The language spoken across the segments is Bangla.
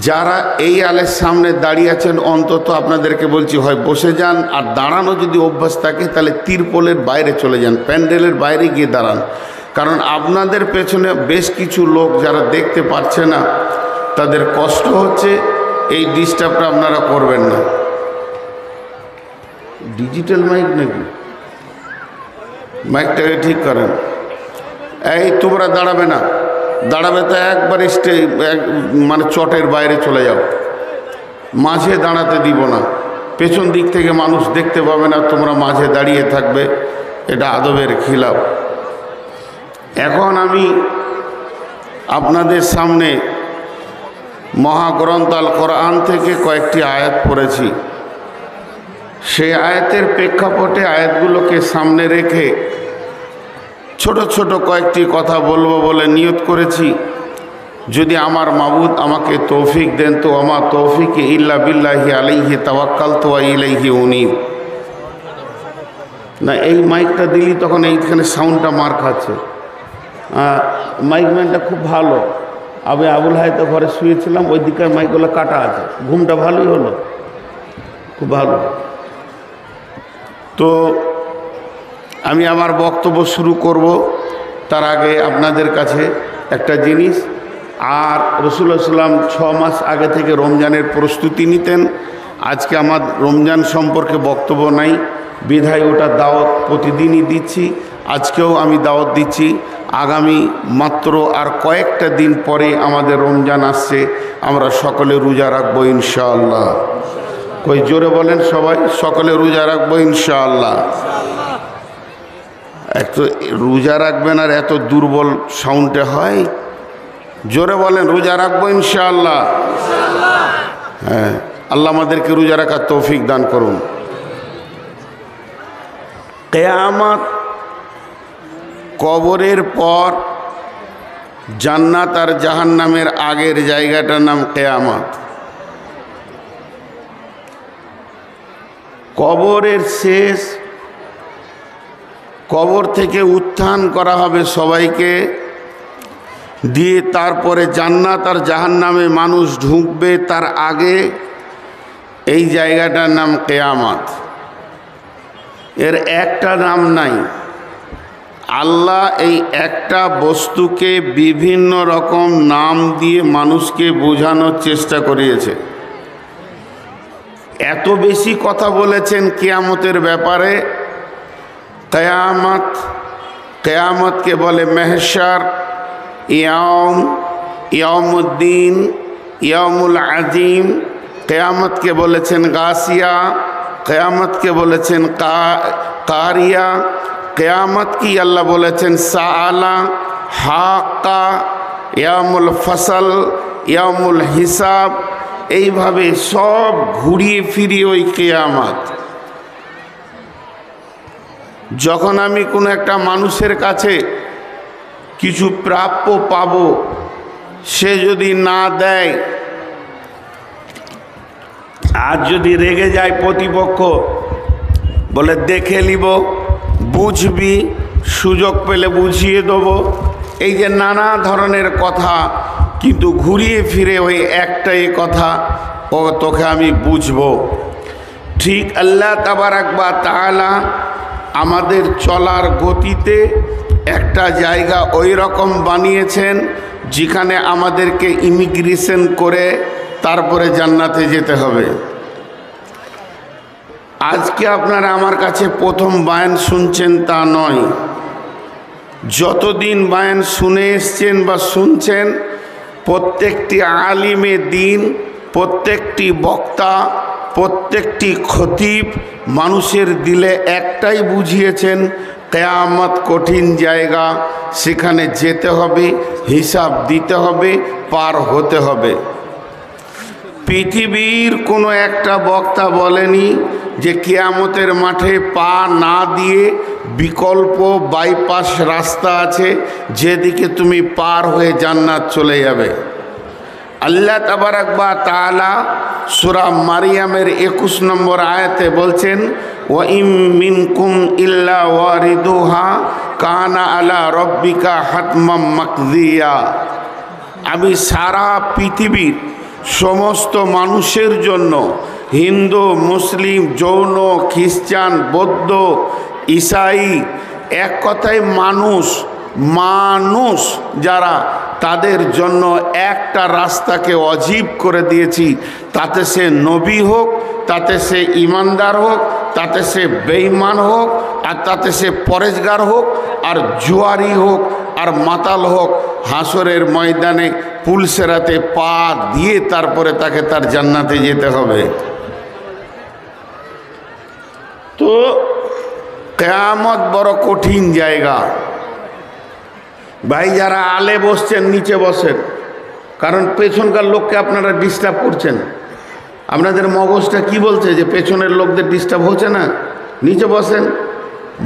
যারা এই আলের সামনে দাঁড়িয়ে আছেন অন্তত আপনাদেরকে বলছি, হয় বসে যান, আর দাঁড়ানো যদি অভ্যাস থাকে তাহলে তিরপলের বাইরে চলে যান, প্যান্ডেলের বাইরে গিয়ে দাঁড়ান। কারণ আপনাদের পেছনে বেশ কিছু লোক যারা দেখতে পাচ্ছে না, তাদের কষ্ট হচ্ছে, এই ডিস্টার্বটা আপনারা করবেন না। ডিজিটাল মাইক নাকি? মাইকটাকে ঠিক করেন। এই তোমরা দাঁড়াবে না, দাঁড়াবে তো একবার মানে চটের বাইরে চলে যাও, মাঝে দাঁড়াতে দিব না। পেছন দিক থেকে মানুষ দেখতে পাবে না, তোমরা মাঝে দাঁড়িয়ে থাকবে, এটা আদবের খিলাফ। এখন আমি আপনাদের সামনে মহাগ্রন্থ আল কোরআন থেকে কয়েকটি আয়াত পড়েছি। সেই আয়াতের প্রেক্ষাপটে আয়াতগুলোকে সামনে রেখে ছোট ছোট কয়েকটি কথা বলবো বলে নিয়ত করেছি। যদি আমার মাবুদ আমাকে তৌফিক দেন তো আমার তৌফিক ইল্লা বিল্লাহি আলাইহি তাওয়াক্কালতু ওয়া ইলাইহি উনীব। না, এই মাইকটা দিলি তখন এইখানে সাউন্ডটা মার খাচ্ছে। মাইকম্যানটা খুব ভালো। আমি আবুল হায়তো ঘরে শুয়েছিলাম, ওই দিকের মাইকগুলো কাটা আছে, ঘুমটা ভালোই হলো, খুব ভালো। তো আমি আমার বক্তব্য শুরু করব, তার আগে আপনাদের কাছে একটা জিনিস। আর রাসূলুল্লাহ সাল্লাল্লাহু আলাইহি ওয়াসাল্লাম 6 মাস আগে থেকে রমজানের প্রস্তুতি নিতেন। আজকে আমার রমজান সম্পর্কে বক্তব্য নাই, বিধায় ওটা দাওয়াত প্রতিদিনই দিচ্ছি। আজকেও আমি দাওয়াত দিচ্ছি। আগামী মাত্র আর কয়েকটা দিন পরে আমাদের রমজান আসছে, আমরা সকলে রোজা রাখবো ইনশাআল্লাহ। কই জোরে বলেন সবাই, সকলে রোজা রাখবো ইনশাআল্লাহ। একটু রোজা রাখবেন আর এত দুর্বল সাউন্ডে হয়? জোরে বলেন রোজা রাখবো ইনশাআল্লাহ। হ্যাঁ, আল্লাহ আমাদেরকে রোজা রাখার তৌফিক দান করুন। কিয়ামত, কবরের পর জান্নাত আর জাহান্নামের আগের জায়গাটার নাম কিয়ামত। কবরের শেষ, কবর থেকে উত্থান করা হবে সবাইকে দিয়ে, তারপরে জান্নাত আর জাহান্নামে মানুষ ঢুকবে, তার আগে এই জায়গাটার নাম কিয়ামত। এর একটা নাম নাই। আল্লাহ এই একটা বস্তুকে বিভিন্ন রকম নাম দিয়ে মানুষকে বোঝানোর চেষ্টা করিয়েছে। এত বেশি কথা বলেছেন কিয়ামতের ব্যাপারে। কিয়ামত, কিয়ামতকে বলে মেহশার, ইয়াউম, ইয়াউমুদ্দিন, ইয়াউমুল আজিম। কিয়ামতকে বলেছেন গাসিয়া, কিয়ামতকে বলেছেন কারিয়া, কিয়ামত কি আল্লাহ বলেছেন সাআলা, হাক্কা, ইয়াউমুল ফসল, ইয়াউমুল হিসাব। এইভাবে সব ঘুরিয়ে ফিরিয়ে ওই কিয়ামত। যখন আমি কোনো একটা মানুষের কাছে কিছু প্রাপ্য পাব, সে যদি না দেয়, আর যদি রেগে যায় প্রতিপক্ষ, বলে দেখে নিব, বুঝবি, সুযোগ পেলে বুঝিয়ে দেবো, এই যে নানা ধরনের কথা, কিন্তু ঘুরিয়ে ফিরে ওই একটাই কথা, ও তোকে আমি বুঝবো। ঠিক আল্লাহ তাবারাক ওয়া তাআলা আমাদের চলার গতিতে একটা জায়গা ওই রকম বানিয়েছেন যেখানে আমাদেরকে ইমিগ্রেশন করে তারপরে জান্নাতে যেতে হবে। আজকে আপনারা আমার কাছে প্রথম বায়ান শুনছেন তা নয়, যতদিন বায়ান শুনে এসছেন বা শুনছেন, প্রত্যেকটি আলিমে দ্বীন, প্রত্যেকটি বক্তা, প্রত্যেকটি খতিব মানুষের দিলে একটাই বুঝিয়েছেন, কিয়ামত কঠিন জায়গা, সেখানে যেতে হবে, হিসাব দিতে হবে, পার হতে হবে। পৃথিবীর কোনো একটা বক্তা বলেনি যে কিয়ামতের মাঠে পা না দিয়ে বিকল্প বাইপাস রাস্তা আছে, যেদিকে তুমি পার হয়ে জান্নাত চলে যাবে। আল্লাহ তাবারাক ওয়া তাআলা সূরা মারিয়ামের 21 নম্বর আয়াতে বলছেন, ওয়া ইম মিনকুম ইল্লা ওয়ারিদুহা কানা আলা রাব্বিকা হাতমাম মাকদিয়া। আমি সারা পৃথিবীর সমস্ত মানুষের জন্য, হিন্দু, মুসলিম, জৈন, খ্রিস্টান, বৌদ্ধ, ঈসাই, এক কথায় মানুষ যারা, তাদের জন্য একটা রাস্তাকে অজীব করে দিয়েছি। তাতে সে নবী হোক, তাতে সে ইমানদার হোক, তাতে সে বেঈমান হোক, আর তাতে সে পরেজগার হোক, আর জুয়ারি হোক, আর মাতাল হোক, হাসরের ময়দানে পুলসেরাতে পা দিয়ে তারপরে তাকে তার জান্নাতে যেতে হবে। তো কিয়ামত বড় কঠিন জায়গা ভাই। যারা আলে বসছেন নিচে বসেন, কারণ পেছনকার লোককে আপনারা ডিস্টার্ব করছেন। আপনাদের মগজটা কি বলছে যে পেছনের লোকদের ডিস্টার্ব হচ্ছে না? নিচে বসেন,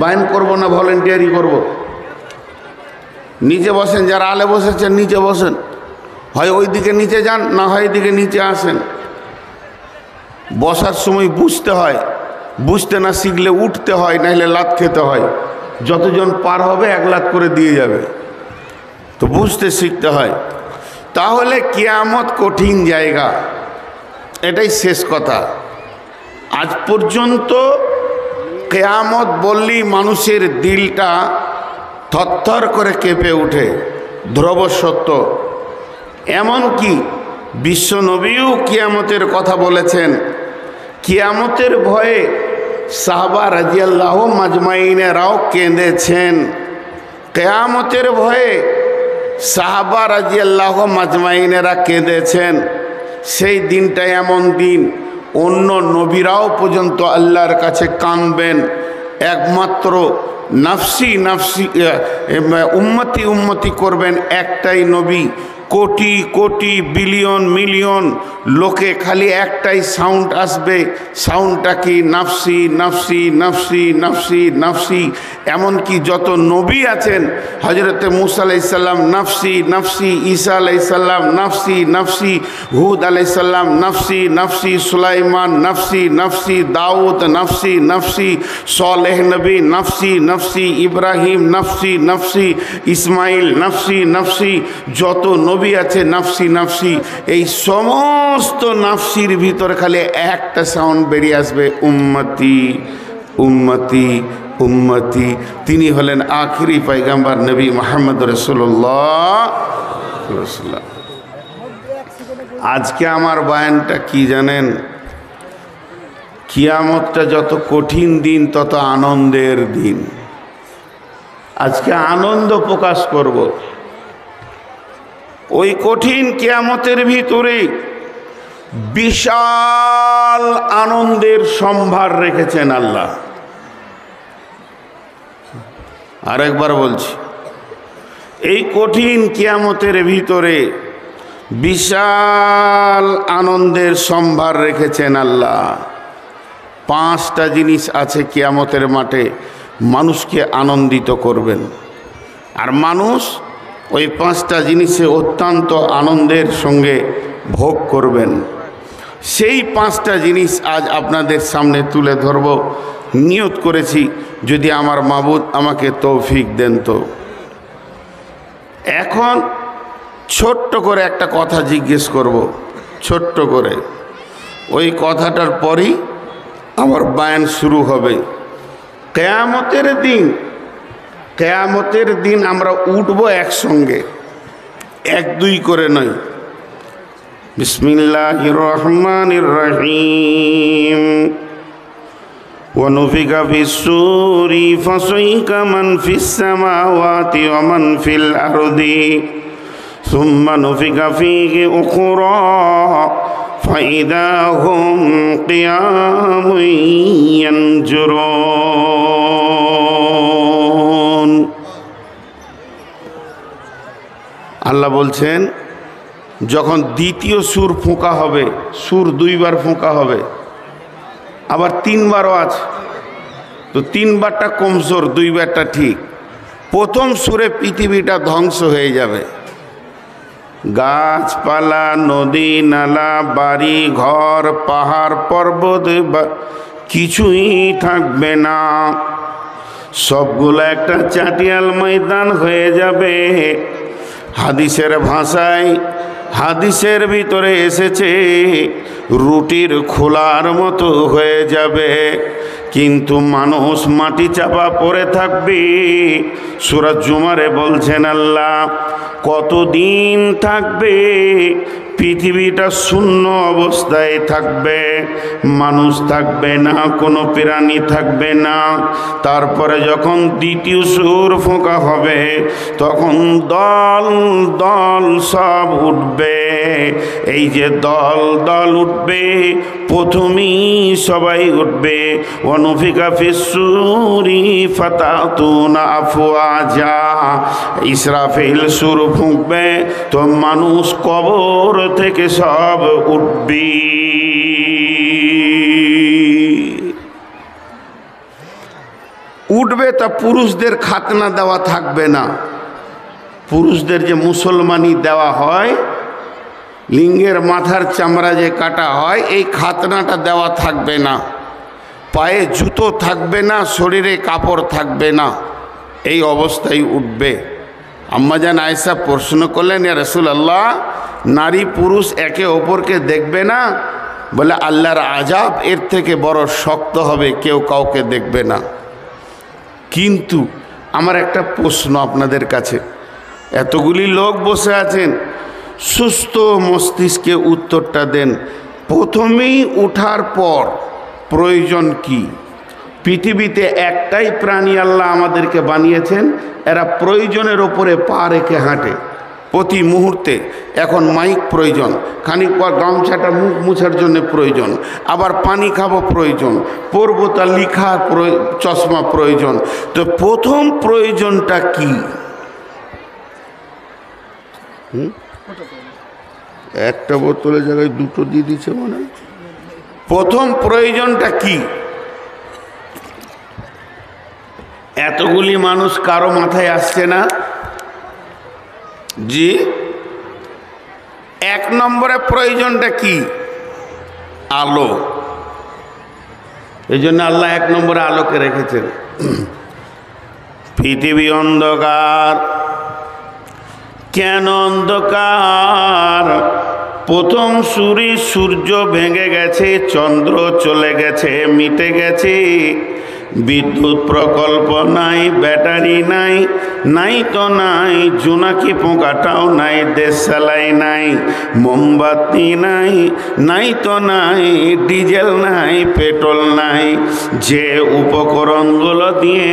বাইন করব না ভলেন্টিয়ারি করব। নিচে বসেন, যারা আলে বসেছেন নিচে বসেন, হয় ওই দিকে নিচে যান, না হয় এদিকে নিচে আসেন। বসার সময় বুঝতে হয়, বুঝতে না শিখলে উঠতে হয়, নাহলে লাত খেতে হয়। যতজন পার হবে এক লাত করে দিয়ে যাবে, তো বুঝতে শিখতে হয়। তাহলে কিয়ামত কঠিন জায়গা, এটাই শেষ কথা। আজ পর্যন্ত কিয়ামত বললেই মানুষের দিলটা থরথর করে কেঁপে ওঠে, ধ্রুব সত্য। এমনকি বিশ্বনবীও কিয়ামতের কথা বলেছেন। কিয়ামতের ভয়ে সাহাবা রাদিয়াল্লাহু মাজমাইনেরাও কেঁদেছেন। কিয়ামতের ভয়ে সাহাবা রাদিয়াল্লাহু মাজমাইনেরা কেঁদেছেন। সেই দিনটা এমন দিন, অন্য নবীরাও পর্যন্ত আল্লাহর কাছে কাঁদবেন। একমাত্র নাফসি নাফসি উম্মতি উম্মতি করবেন একটাই নবী। কোটি কোটি বিলিয়ন মিলিয়ন লোকে খালি একটাই সাউন্ড আসবে, সাউন্ডটা কি? নাফসি নাফসি নাফসি নাফসি নাফসি। এমনকি যত নবী আছেন, হজরতে মুসা আলাইসাল্লাম নাফসি নাফসি, ঈসা আলাইসাল্লাম নাফসি নাফসি, হুদ আলাইসাল্লাম নাফসি নাফসি, সুলাইমান নাফসি নাফসি, দাউদ নাফসি নাফসি, সালেহ নবী নাফসি নাফসি, ইব্রাহিম নাফসি নাফসি, ইসমাইল নাফসি নাফসি, যত নবী আছে নাফসি নাফসি। এই সমস্ত নাফসির ভিতরে খালি একটা সাউন্ড বেরিয়ে আসবে, উম্মতি উম্মতি উম্মতি। তিনি হলেন আখিরি পয়গম্বর নবী মুহাম্মদ রাসূলুল্লাহ। আজকে আমার বয়ানটা কি জানেন? কিয়ামতটা যত কঠিন দিন তত আনন্দের দিন। আজকে আনন্দ প্রকাশ করব। ওই কঠিন কিয়ামতের ভিতরে বিশাল আনন্দের সম্ভার রেখেছেন আল্লাহ। আরেকবার বলছি, এই কঠিন কিয়ামতের ভিতরে বিশাল আনন্দের সম্ভার রেখেছেন আল্লাহ। 5টা জিনিস আছে কিয়ামতের মাঠে, মানুষকে আনন্দিত করবেন। আর মানুষ ওই 5টা জিনিসে অত্যন্ত আনন্দের সঙ্গে ভোগ করবেন। সেই 5টা জিনিস আজ আপনাদের সামনে তুলে ধরব। নিয়ত করেছি, যদি আমার মাবুদ আমাকে তৌফিক দেন তো। এখন ছোট্ট করে একটা কথা জিজ্ঞেস করব, ছোট্ট করে। ওই কথাটার পরই আমার বয়ান শুরু হবে। কিয়ামতের দিন, কিয়ামতের দিন আমরা উঠবো একসঙ্গে, 1-2 করে নয়। বিসমিল্লাহির রহমানির রহিম। ওয়ানুফিকা ফিস-সূরি ফাসাইকা মান ফিস-সামাওয়াতি ওয়া মান ফিল আরদি সুম্মা নুফিকা ফীহি উখরা ফাইদা হুম কিয়ামুন ইয়ানজুরুন। আল্লাহ বলছেন, যখন দ্বিতীয় সুর ফোঁকা হবে, সুর 2বার ফোঁকা হবে, আবার 3বারও আছে, তো 3বারটা কমজোর, 2বারটা ঠিক। প্রথম সুরে পৃথিবীটা ধ্বংস হয়ে যাবে, গাছপালা, নদী নালা, বাড়ি ঘর, পাহাড় পর্বত কিছুই থাকবে না। সবগুলো একটা চাটিয়াল ময়দান হয়ে যাবে। হাদিসের ভাষায় হাদিসের ভিতরে এসেছে রুটির খোলার মতো হয়ে যাবে, কিন্তু মানুষ মাটি চাপা পড়ে থাকবে। সূরা জুমারে বলছেন আল্লাহ কতদিন থাকবে? পৃথিবীটা শূন্য অবস্থায় থাকবে, মানুষ থাকবে না, কোনো প্রাণী থাকবে না। তারপরে যখন দ্বিতীয় সুর ফোঁকা হবে তখন দল দল সব উঠবে। এই যে দল দল উঠবে, প্রথমেই সবাই উঠবে। ওয়ানুফিকা ফিস-সূরি ফাতাতুনা আফওয়াজা, ইসরাফিল সুর ফুঁকবে তো মানুষ কবর থেকে সব উঠবে। উঠবে তা পুরুষদের খাতনা দেওয়া থাকবে না। পুরুষদের যে মুসলমানি দেওয়া হয়, লিঙ্গের মাথার চামড়া যে কাটা হয়, এই খাতনাটা দেওয়া থাকবে না। পায়ে জুতো থাকবে না, শরীরে কাপড় থাকবে না, এই অবস্থায় উঠবে। আম্মাজান আয়েশা প্রশ্ন করলেন, ইয়া রাসূলুল্লাহ, নারী পুরুষ একে অপরকে দেখবে না? বলে আল্লাহর আযাব এর থেকে বড় শক্ত হবে, কেউ কাউকে দেখবে না। কিন্তু আমার একটা প্রশ্ন আপনাদের কাছে, এতগুলি লোক বসে আছেন, সুস্থ মস্তিষ্কে উত্তরটা দেন। প্রথমেই উঠার পর প্রয়োজন কি? পৃথিবীতে একটাই প্রাণী আল্লাহ আমাদেরকে বানিয়েছেন, এরা প্রয়োজনের ওপরে পা রেখে হাঁটে প্রতি মুহূর্তে। এখন মাইক প্রয়োজন, খানিক পর গামছাটা মুখ মুছার জন্য প্রয়োজন, আবার পানি খাবো প্রয়োজন, পড়বো তা লিখার চশমা প্রয়োজন। তো প্রথম প্রয়োজনটা কি? একটা বোতলের জায়গায় দুটো দিয়ে দিচ্ছে মনে হয়। প্রথম প্রয়োজনটা কি? এতগুলি মানুষ কারো মাথায় আসছে না? জি, এক নম্বরে প্রয়োজনটা কি? আলো। এই জন্য আল্লাহ এক নম্বরে আলোকে রেখেছেন। পৃথিবী অন্ধকার। কেন অন্ধকার? প্রথম সুরে সূর্য ভেঙে গেছে, চন্দ্র চলে গেছে, মিটে গেছে, বিদ্যুৎ প্রকল্প নাই, ব্যাটারি নাই, নাই তো নাই, জোনাকি পোকাটাও নাই, দেশালাই নাই, মোমবাতি নাই, নাই তো নাই, ডিজেল নাই, পেট্রোল নাই। যে উপকরণগুলো দিয়ে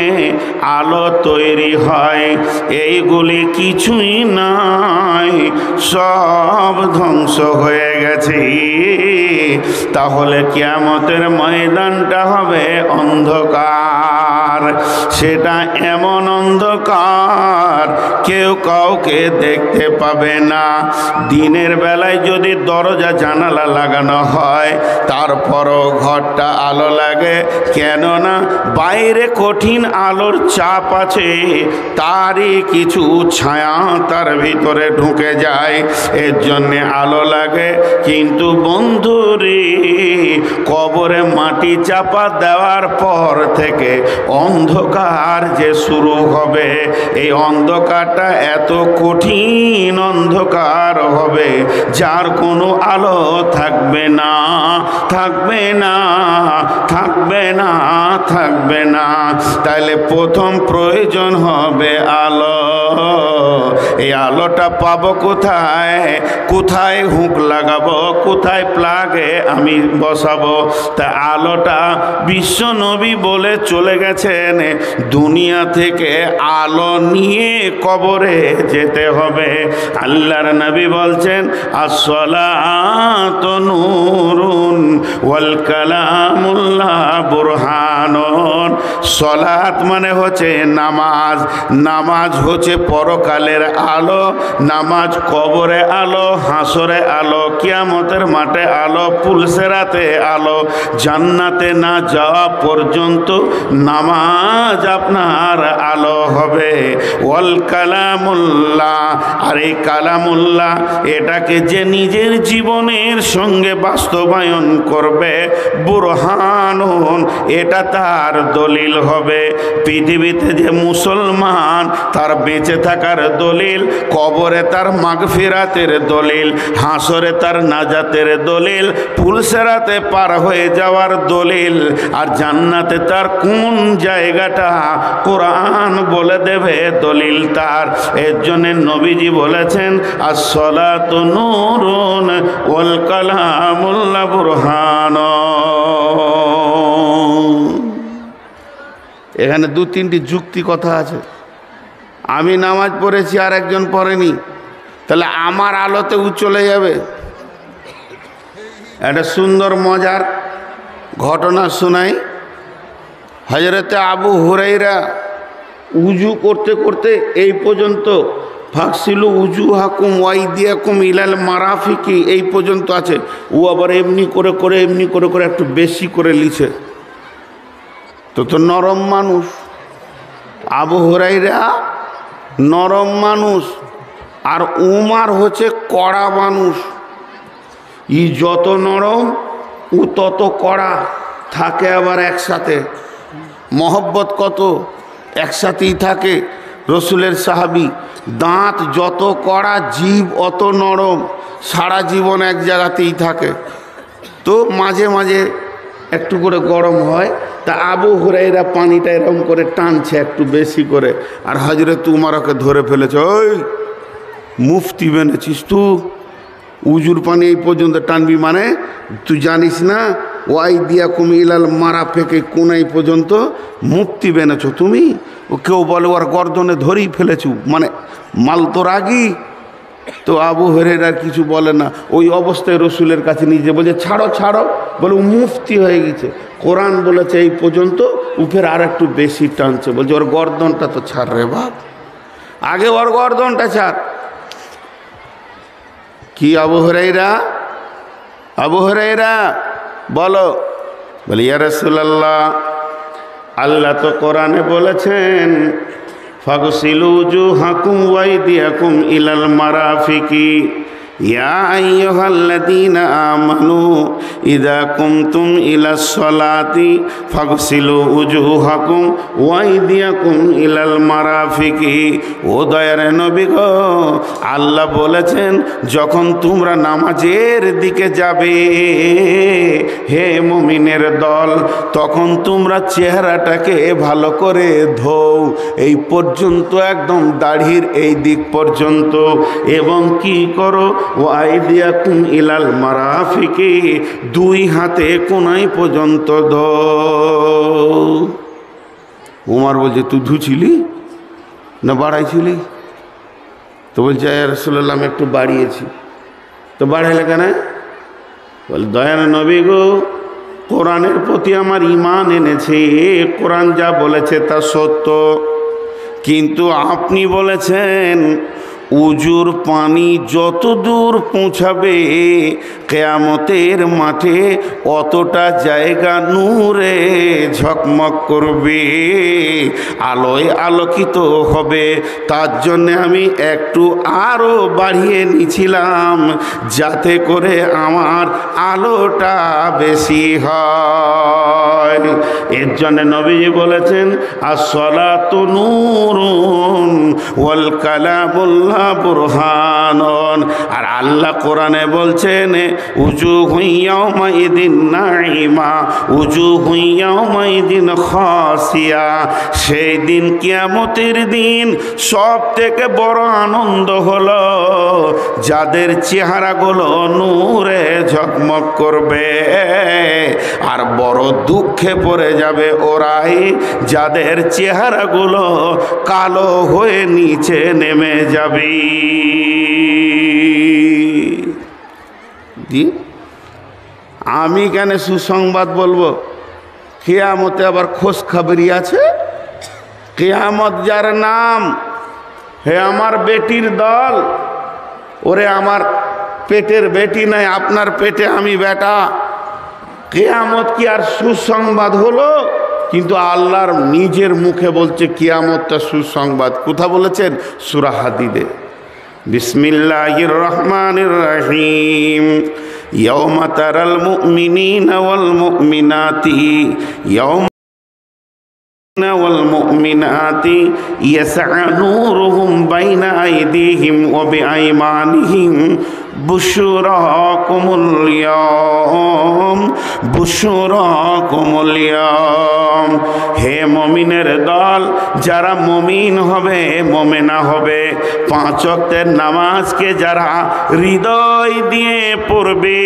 আলো তৈরি হয় এইগুলি কিছুই নাই, সব ধ্বংস হয়ে গেছে। তাহলে কিয়ামতের ময়দানটা হবে অন্ধকার। সেটা এমন অন্ধকার কেউ কাউকে দেখতে পাবে না। দিনের বেলায় যদি দরজা জানালা লাগানো হয় তারপরও ঘরটা আলো লাগে, কেননা বাইরে কঠিন আলোর চাপ আছে, তারই কিছু ছায়া তার ভিতরে ঢুকে যায়, এর জন্যে আলো লাগে। কিন্তু বন্ধুরে, কবরে মাটি চাপা দেওয়ার পর থেকে অন্ধকার যে শুরু হবে, এই অন্ধকারটা এত কঠিন অন্ধকার হবে যার কোনো আলো থাকবে না, থাকবে না, থাকবে না, থাকবে না। তাহলে প্রথম প্রয়োজন হবে আলো। এই আলোটা পাবো কোথায়? কোথায় হুঁক লাগাবো? কোথায় প্লাগে আমি বসাবো? তা আলোটা বিশ্ব নবী বলে চলে গেছেন, দুনিয়া থেকে আলো নিয়ে কবরে যেতে হবে। আল্লাহর নবী বলছেন, আসসালাতু নূরুন ওয়াল কালামুল্লাহ বুরহানুন। সালাত মানে হচ্ছে নামাজ, নামাজ হচ্ছে পরকালের আলো, নামাজ কবরে আলো, হাসরে আলো, কিয়ামতের মাঠে আলো, পুলসেরাতে আলো। জান্নাতে না যাওয়া পর্যন্ত নামাজ আপনার আলো হবে। ওয়াল কালামুল্লাহ, আর এই কালামুল্লাহ এটাকে যে নিজের জীবনের সঙ্গে বাস্তবায়ন করবে, বুরহানুন, এটা তার দলিল হবে। পৃথিবীতে যে মুসলমান, তার বেঁচে থাকার দলিল দলিল, কবরে তার মাগফিরাতের দলিল, হাসরে তার নাজাতের দলিল, পুলসেরাতে পার হয়ে যাওয়ার দলিল, আর জান্নাতে তার কোন জায়গাটা কোরআন বলে দেবে দলিল তার। এর জন্য নবীজি বলেছেন আসসালাতু নূরুন ওয়াল কালামুল্লাহ বুরহান। এখানে দু তিনটি যুক্তি কথা আছে। আমি নামাজ পড়েছি আর একজন পড়েনি, তাহলে আমার আলোতে ও চলে যাবে। একটা সুন্দর মজার ঘটনা শোনাই। হযরতে আবু হুরায়রা উজু করতে করতে এই পর্যন্ত ফাকসিলু উজুহাকুম ওয়াইদিয়াকুম ইলাল মারাফিকি এই পর্যন্ত আছে। ও আবার এমনি করে করে একটু বেশি করে লিছে। তো নরম মানুষ, আবু হুরায়রা নরম মানুষ, আর উমার হচ্ছে কড়া মানুষ। ই যত নরম ও তত কড়া, থাকে আবার একসাথে। মহব্বত কত, একসাথেই থাকে। রসুলের সাহাবী, দাঁত যত কড়া জিভ অত নরম, সারা জীবন এক জায়গাতেই থাকে। তো মাঝে মাঝে একটু করে গরম হয়। তা আবু হুরায়রা পানিটা এরকম করে টানছে একটু বেশি করে, আর হযরত উমর ওকে ধরে ফেলেছে। ওই মুফতি বেনেছিস তুই, উজুর পানি এই পর্যন্ত টানবি মানে তুই জানিস না ওয়াইদিয়াকুম ইলাল মারাফিকি কোন এই পর্যন্ত মুফতি বেনেছো তুমি? ও কেউ বলে ওর গর্দনে ধরেই ফেলেছু, মানে মাল তো রাগি। তো আবু হুরায়রা কিছু বলে না, ওই অবস্থায় রসুলের কাছে নিজে বলছে ছাড়ো ছাড়ো, বলে ও মুফতি হয়ে গেছে, কোরআন বলেছে এই পর্যন্ত, উপের আর একটু বেশি টানছে। বলছে ওর গর্দনটা তো ছাড় রে বাপ, আগে ওর গর্দনটা ছাড়। কি আবু হুরায়রা বলো? বলে ইয়া রাসূলুল্লাহ, আল্লাহ তো কোরআনে বলেছেন ফাগসিলু উজুহাকুম ওয়াইদিয়াকুম ইলাল মারাফিকি ইয়া আইয়ুহাল্লাযীনা আমানু ইযা কুমতুম ইলাস সালাতি ফাগসিলু উজুহাকুম ওয়াইদিয়াকুম ইলাল মারাফিকি। ও দয়ার নবী গো, আল্লাহ বলেছেন যখন তোমরা নামাজের দিকে যাবে হে মুমিনের দল, তখন তোমরা চেহারাটাকে ভালো করে ধোও এই পর্যন্ত, একদম দাড়ির এই দিক পর্যন্ত, এবং কি করো ওয়াইদিয়াকুম ইলাল মারাফিকি, দুই হাতে কোনাই পর্যন্ত ধোও। উমর বলছে তুই ধুছিলি না বাড়াইছিলি? তো বলছে ইয়া রাসূলুল্লাহ আমি একটু বাড়িয়েছি। তো বাড়াইলে কেন? বলে দয়ার নবী গো, কোরআনের প্রতি আমার ঈমান এনেছে, কোরআন যা বলেছে তা সত্য, কিন্তু আপনি বলেছেন উজুর পানি যত দূর পৌঁছাবে কিয়ামতের মাঠে অতটা জায়গা নূরে ঝকমক করবে, আলোয় আলোকিত হবে। তার জন্য আমি একটু আরো বাড়িয়ে নিছিলাম যাতে করে আমার আলোটা বেশি হয়। এর জন্য নবীজি বলেছেন আসসালাতু নূরুন ওয়াল কালামুল্লাহ বুরহানুন। আর আল্লাহ কোরআনে বলছেন উজুহু ইয়াওমাইদিন নাঈমা উজুহু ইয়াওমাইদিন খাসিয়া। সেই দিন কিয়ামতের দিন সব থেকে বড় আনন্দ হলো যাদের চেহারাগুলো নূরে ঝকমক করবে, আর বড় দুঃখে পড়ে যাবে ওরাই যাদের চেহারাগুলো কালো হয়ে নিচে নেমে যাবে। আমি কেন সুসংবাদ বলবো? কিয়ামতে আবার খোঁজ খবরি আছে। কিয়ামত যার নাম, হে আমার বেটির দল, ওরে আমার পেটের বেটি নাই, আপনার পেটে আমি বেটা। কিয়ামত কি আর সুসংবাদ হলো? কিন্তু আল্লাহর নিজের মুখে বলছে কিয়ামতটা সুসংবাদ। কোথা বলেছেন? সূরা হাদীদে। বিসমিল্লাহির রহমানির রহিম। ইয়াওমা তারাল মুমিনিনা ওয়াল মুমিনাতি والمؤمنات يسعى نورهم بين أيديهم وبأيمانهم بشراكم اليوم بشراكم اليوم হে মুমিনের দল যারা মুমিন হবে মুমিনা হবে পাঁচ ওয়াক্তের নামাজকে যারা হৃদয় দিয়ে পড়বে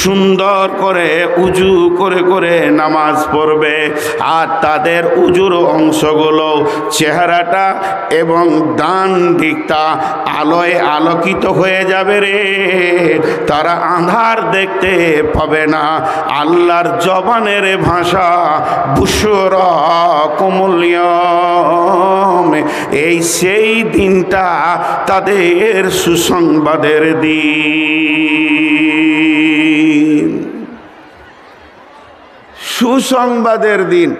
সুন্দর করে উজু করে করে নামাজ পড়বে আর তাদের উজুর অংশগুলো চেহারাটা এবং ডান দিকটা আলোয় আলোকিত হয়ে যাবে রে তারা আঁধার দেখতে পাবে না আল্লাহর জবানের ভাষা বুশরাকুমুল ইয়াওম এই সেই দিনটা তাদের সুসংবাদের দিন সুসংবাদের দিন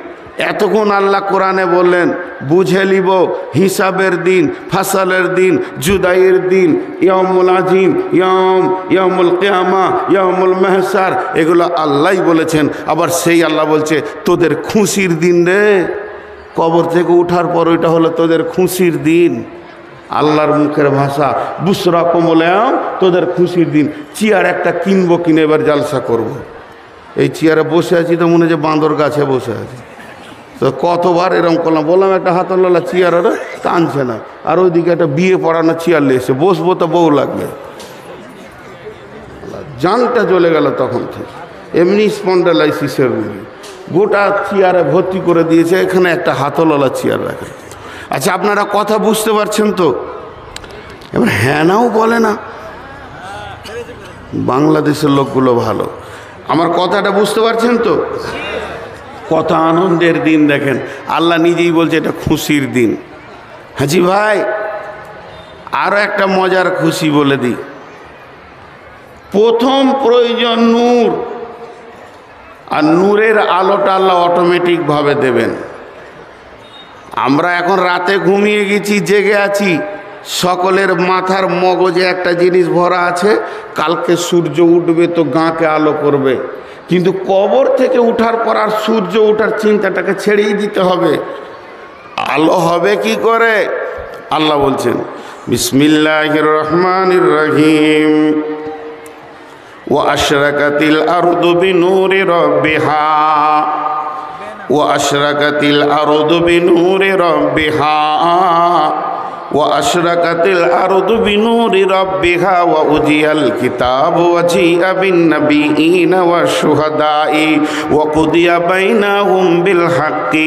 এতক্ষণ আল্লাহ কোরআনে বললেন বুঝে লিব হিসাবের দিন ফাসালের দিন জুদাইয়ের দিন ইয়াউমুল আজিম ইয়াউমুল কিয়ামা ইয়াউমুল মাহশার এগুলো আল্লাহই বলেছেন আবার সেই আল্লাহ বলছে তোদের খুশির দিন রে কবর থেকে ওঠার পর ওইটা হলো তোদের খুশির দিন আল্লাহর মুখের ভাষা বুশরাকুমুল ইয়াওম তোদের খুশির দিন চেয়ার একটা কিনবো কিনে এবার জালসা করব। এই চেয়ারে বসে আছি তো মনে হচ্ছে বাঁদর গাছে বসে আছি তো কতবার এরকম করলাম বললাম একটা হাতলা চেয়ার ওরা টানছে না আর ওইদিকে একটা বিয়ে পড়ানো চেয়ার নিয়ে এসে বসবো তো বউ লাগবে জানটা চলে গেল তখন থেকে এমনি স্পন্ডালাইসিসের রুগী গোটা চেয়ারে ভর্তি করে দিয়েছে এখানে একটা হাতলা চেয়ার রাখে আচ্ছা আপনারা কথা বুঝতে পারছেন তো এবার হ্যাঁ নাও বলে না বাংলাদেশের লোকগুলো ভালো আমার কথাটা বুঝতে পারছেন তো কত আনন্দের দিন দেখেন আল্লাহ নিজেই বলছে এটা খুশির দিন হাজি ভাই আরো একটা মজার খুশি বলে দিই প্রথম প্রয়োজন নূর আর নূরের আলোটা আল্লাহ অটোমেটিক ভাবে দেবেন আমরা এখন রাতে ঘুমিয়ে গেছি জেগে আছি সকলের মাথার মগজে একটা জিনিস ভরা আছে কালকে সূর্য উঠবে তো গাঁকে আলো করবে কিন্তু কবর থেকে উঠার পর আর সূর্য ওঠার চিন্তাটাকে ছেড়েই দিতে হবে আলো হবে কি করে আল্লাহ বলছেন বিসমিল্লাহির রহমানির রহিম ওয়া আশরাকাতিল আরদু বিনূরি রাব্বিহা ওয়া আশরাকাতিল আরদু বিনূরি রাব্বিহা وأشرقت الأرض بنور ربها وأوتي الكتاب وجيء بالنبيين والشهداء وقضي بينهم بالحق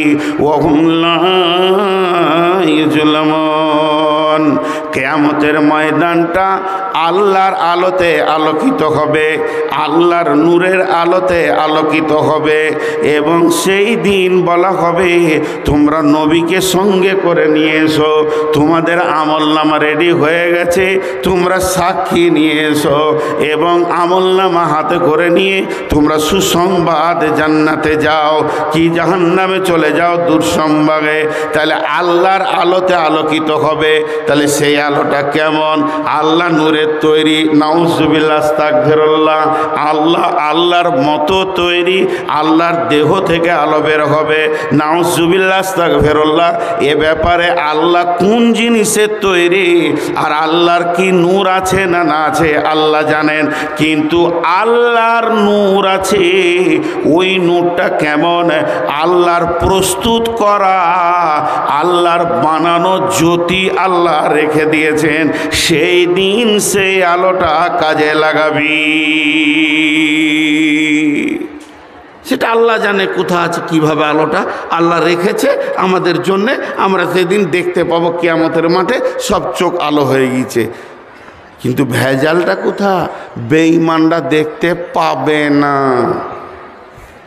وهم لا يظلمون কিয়ামতের ময়দানটা আল্লাহর আলোতে আলোকিত হবে আল্লাহর নূরের আলোতে আলোকিত হবে এবং সেই দিন বলা হবে তোমরা নবীকে সঙ্গে করে নিয়ে এসো তোমাদের আমলনামা রেডি হয়ে গেছে তোমরা সাক্ষী নিয়ে এসো এবং আমলনামা হাতে করে নিয়ে তোমরা সুসংবাদ জান্নাতে যাও কি জাহান্নামে চলে যাও দুঃসংবাদে তাহলে আল্লাহর আলোতে আলোকিত হবে তাহলে সেই আলোটা কেমন আল্লাহ নূরের তৈরি নাউজুবিল্লাহ আস্তাগফিরুল্লাহ আল্লাহ আল্লাহর মতো তৈরি আল্লাহর দেহ থেকে আলো বের হবে নাউজুবিল্লাহ আস্তাগফিরুল্লাহ এ ব্যাপারে আল্লাহ কোন জিনিসের তৈরি আর আল্লাহর কি নূর আছে না না আছে আল্লাহ জানেন কিন্তু আল্লাহর নূর আছে ওই নূরটা কেমন আল্লাহর প্রস্তুত করা আল্লাহর বানানো জ্যোতি আল্লাহ রেখে দিয়েছেন সেই দিন সেই আলোটা কাজে লাগাবি সেটা আল্লাহ জানে কোথা আছে কিভাবে আলোটা আল্লাহ রেখেছে আমাদের জন্য আমরা সেদিন দেখতে পাবো কিয়ামতের মাঠে সব চোখ আলো হয়ে গিয়েছে কিন্তু ভেজালটা কোথা বেঈমানরা দেখতে পাবে না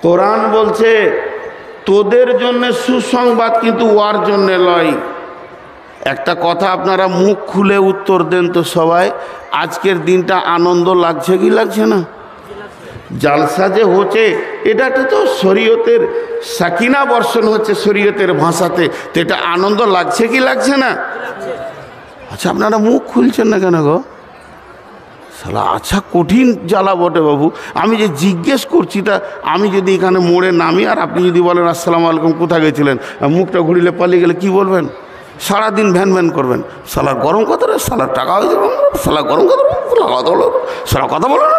কোরআন বলছে তোদের জন্য সুসংবাদ কিন্তু ওর জন্য লয় একটা কথা আপনারা মুখ খুলে উত্তর দেন তো সবাই আজকের দিনটা আনন্দ লাগছে কি লাগছে না জালসা যে হচ্ছে এটা তো শরীয়তের সাকিনা বর্ষণ হচ্ছে শরীয়তের ভাষাতে তো এটা আনন্দ লাগছে কি লাগছে না আচ্ছা আপনারা মুখ খুলছেন না কেন গো শালা আচ্ছা কঠিন জ্বালা বটে বাবু। আমি যে জিজ্ঞেস করছি, তা আমি যদি এখানে মোড়ে নামি আর আপনি যদি বলেন আসসালামু আলাইকুম কোথায় গেছিলেন, মুখটা ঘুরিলে পালিয়ে গেলে কি বলবেন? সারাদিন ভ্যান ভ্যান করবেন, শালার গরম কথা রে, শালার টাকা হয়েছে, শালা গরম কথা, শালা কথা বলো, শালা কথা বলো না।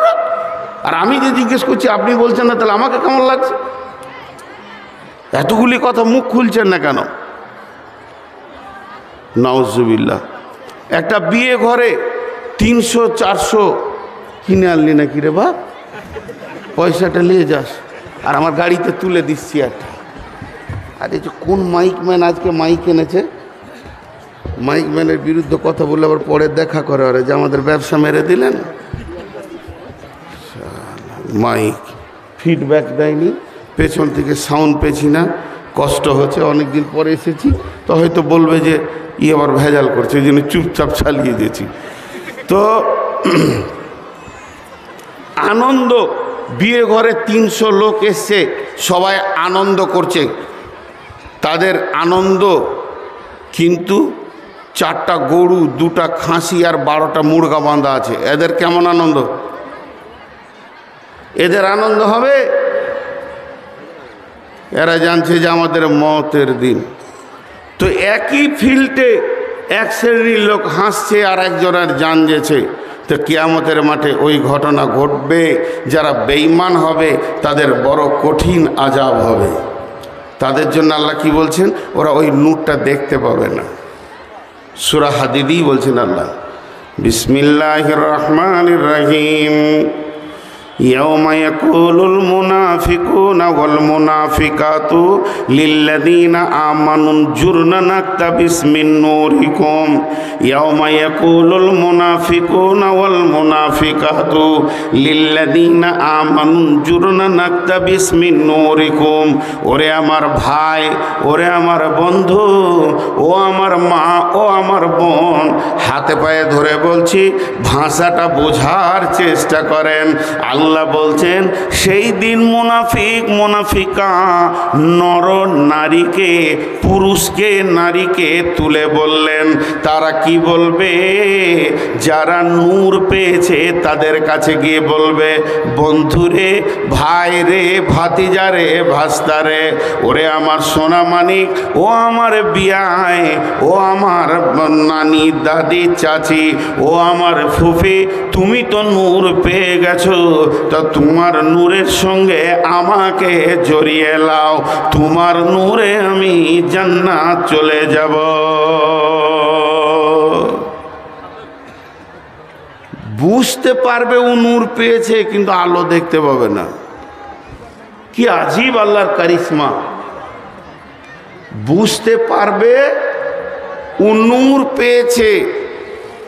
আর আমি যে জিজ্ঞেস করছি আপনি বলছেন না, তাহলে আমাকে কেমন লাগছে? এতগুলি কথা মুখ খুলছেন না কেন? নাউজুবিল্লাহ। একটা বিয়ে ঘরে 300-400 কিনে আনলি নাকি রে বাপ? পয়সাটা নিয়ে যাস আর আমার গাড়িতে তুলে দিচ্ছি একটা। আরে যে কোন মাইক ম্যান আজকে মাইক এনেছে, মাইক ম্যানের বিরুদ্ধে কথা বললে আবার পরে দেখা করে আরে যে আমাদের ব্যবসা মেরে দিলেন। মাইক ফিডব্যাক দেয়নি, পেছন থেকে সাউন্ড পেছি না, কষ্ট হচ্ছে, অনেক দিন পরে এসেছি তো হয়তো বলবে যে আবার ভেজাল করছে, ওই জন্য চুপচাপ চালিয়ে দিয়েছি। তো আনন্দ, বিয়ে ঘরে 300 লোক এসছে, সবাই আনন্দ করছে, তাদের আনন্দ, কিন্তু 4টা গরু, 2টা খাসি আর 12টা মুরগা বাঁধা আছে। এদের কেমন আনন্দ? এদের আনন্দ হবে? এরা জানছে যে আমাদের মওতের দিন। তো একই ফিল্ডে এক শ্রেণীর লোক হাসছে আর একজনের জান যেছে। তো কিয়ামতের মাঠে ওই ঘটনা ঘটবে, যারা বেঈমান হবে তাদের বড় কঠিন আযাব হবে। তাদের জন্য আল্লাহ কি বলছেন? ওরা ওই নূরটা দেখতে পাবে না। সূরা হাদীদই বলছেন আল্লাহ, বিসমিল্লাহির রহমানির রহিম, ইয়াওমা ইয়াকুলুল মুনাফিকুনা ওয়াল মুনাফিকাতু লিল্লাযীনা আমানু জুরনা নাকতাবিস মিন নূরিকুম। ইয়াওমা ইয়াকুলুল মুনাফিকুনা ওয়াল মুনাফিকাতু লিল্লাযীনা আমানু জুরনা নাকতাবিস মিন নূরিকুম। ওরে আমার ভাই, ওরে আমার বন্ধু, ও আমার মা, ও আমার বোন, হাতে পায়ে ধরে বলছি, ভাষাটা বোঝার চেষ্টা করেন। আল্লাহ বলছেন সেই দিন মুনাফিক মুনাফিকা নর নারীকে, পুরুষকে নারীকে তুলে বললেন। তারা কি বলবে? যারা নূর পেয়েছে তাদের কাছে গিয়ে বলবে, বন্ধুরে, ভাই রে, ভাতিজা রে, ভাস্তারে, ওরে আমার সোনা মানিক, ও আমার বিয়ায়, ও আমার নানি, দাদি, চাচি, ও আমার ফুফি, তুমি তো নূর পেয়ে গেছো, তা তোমার নূরের সঙ্গে আমাকে জড়িয়ে লাও, তোমার নূরে আমি জান্নাত চলে যাব। বুঝতে পারবে ও নূর পেয়েছে, কিন্তু আলো দেখতে পাবে না। কি আজীব আল্লাহর কারিশমা! বুঝতে পারবে ও নূর পেয়েছে,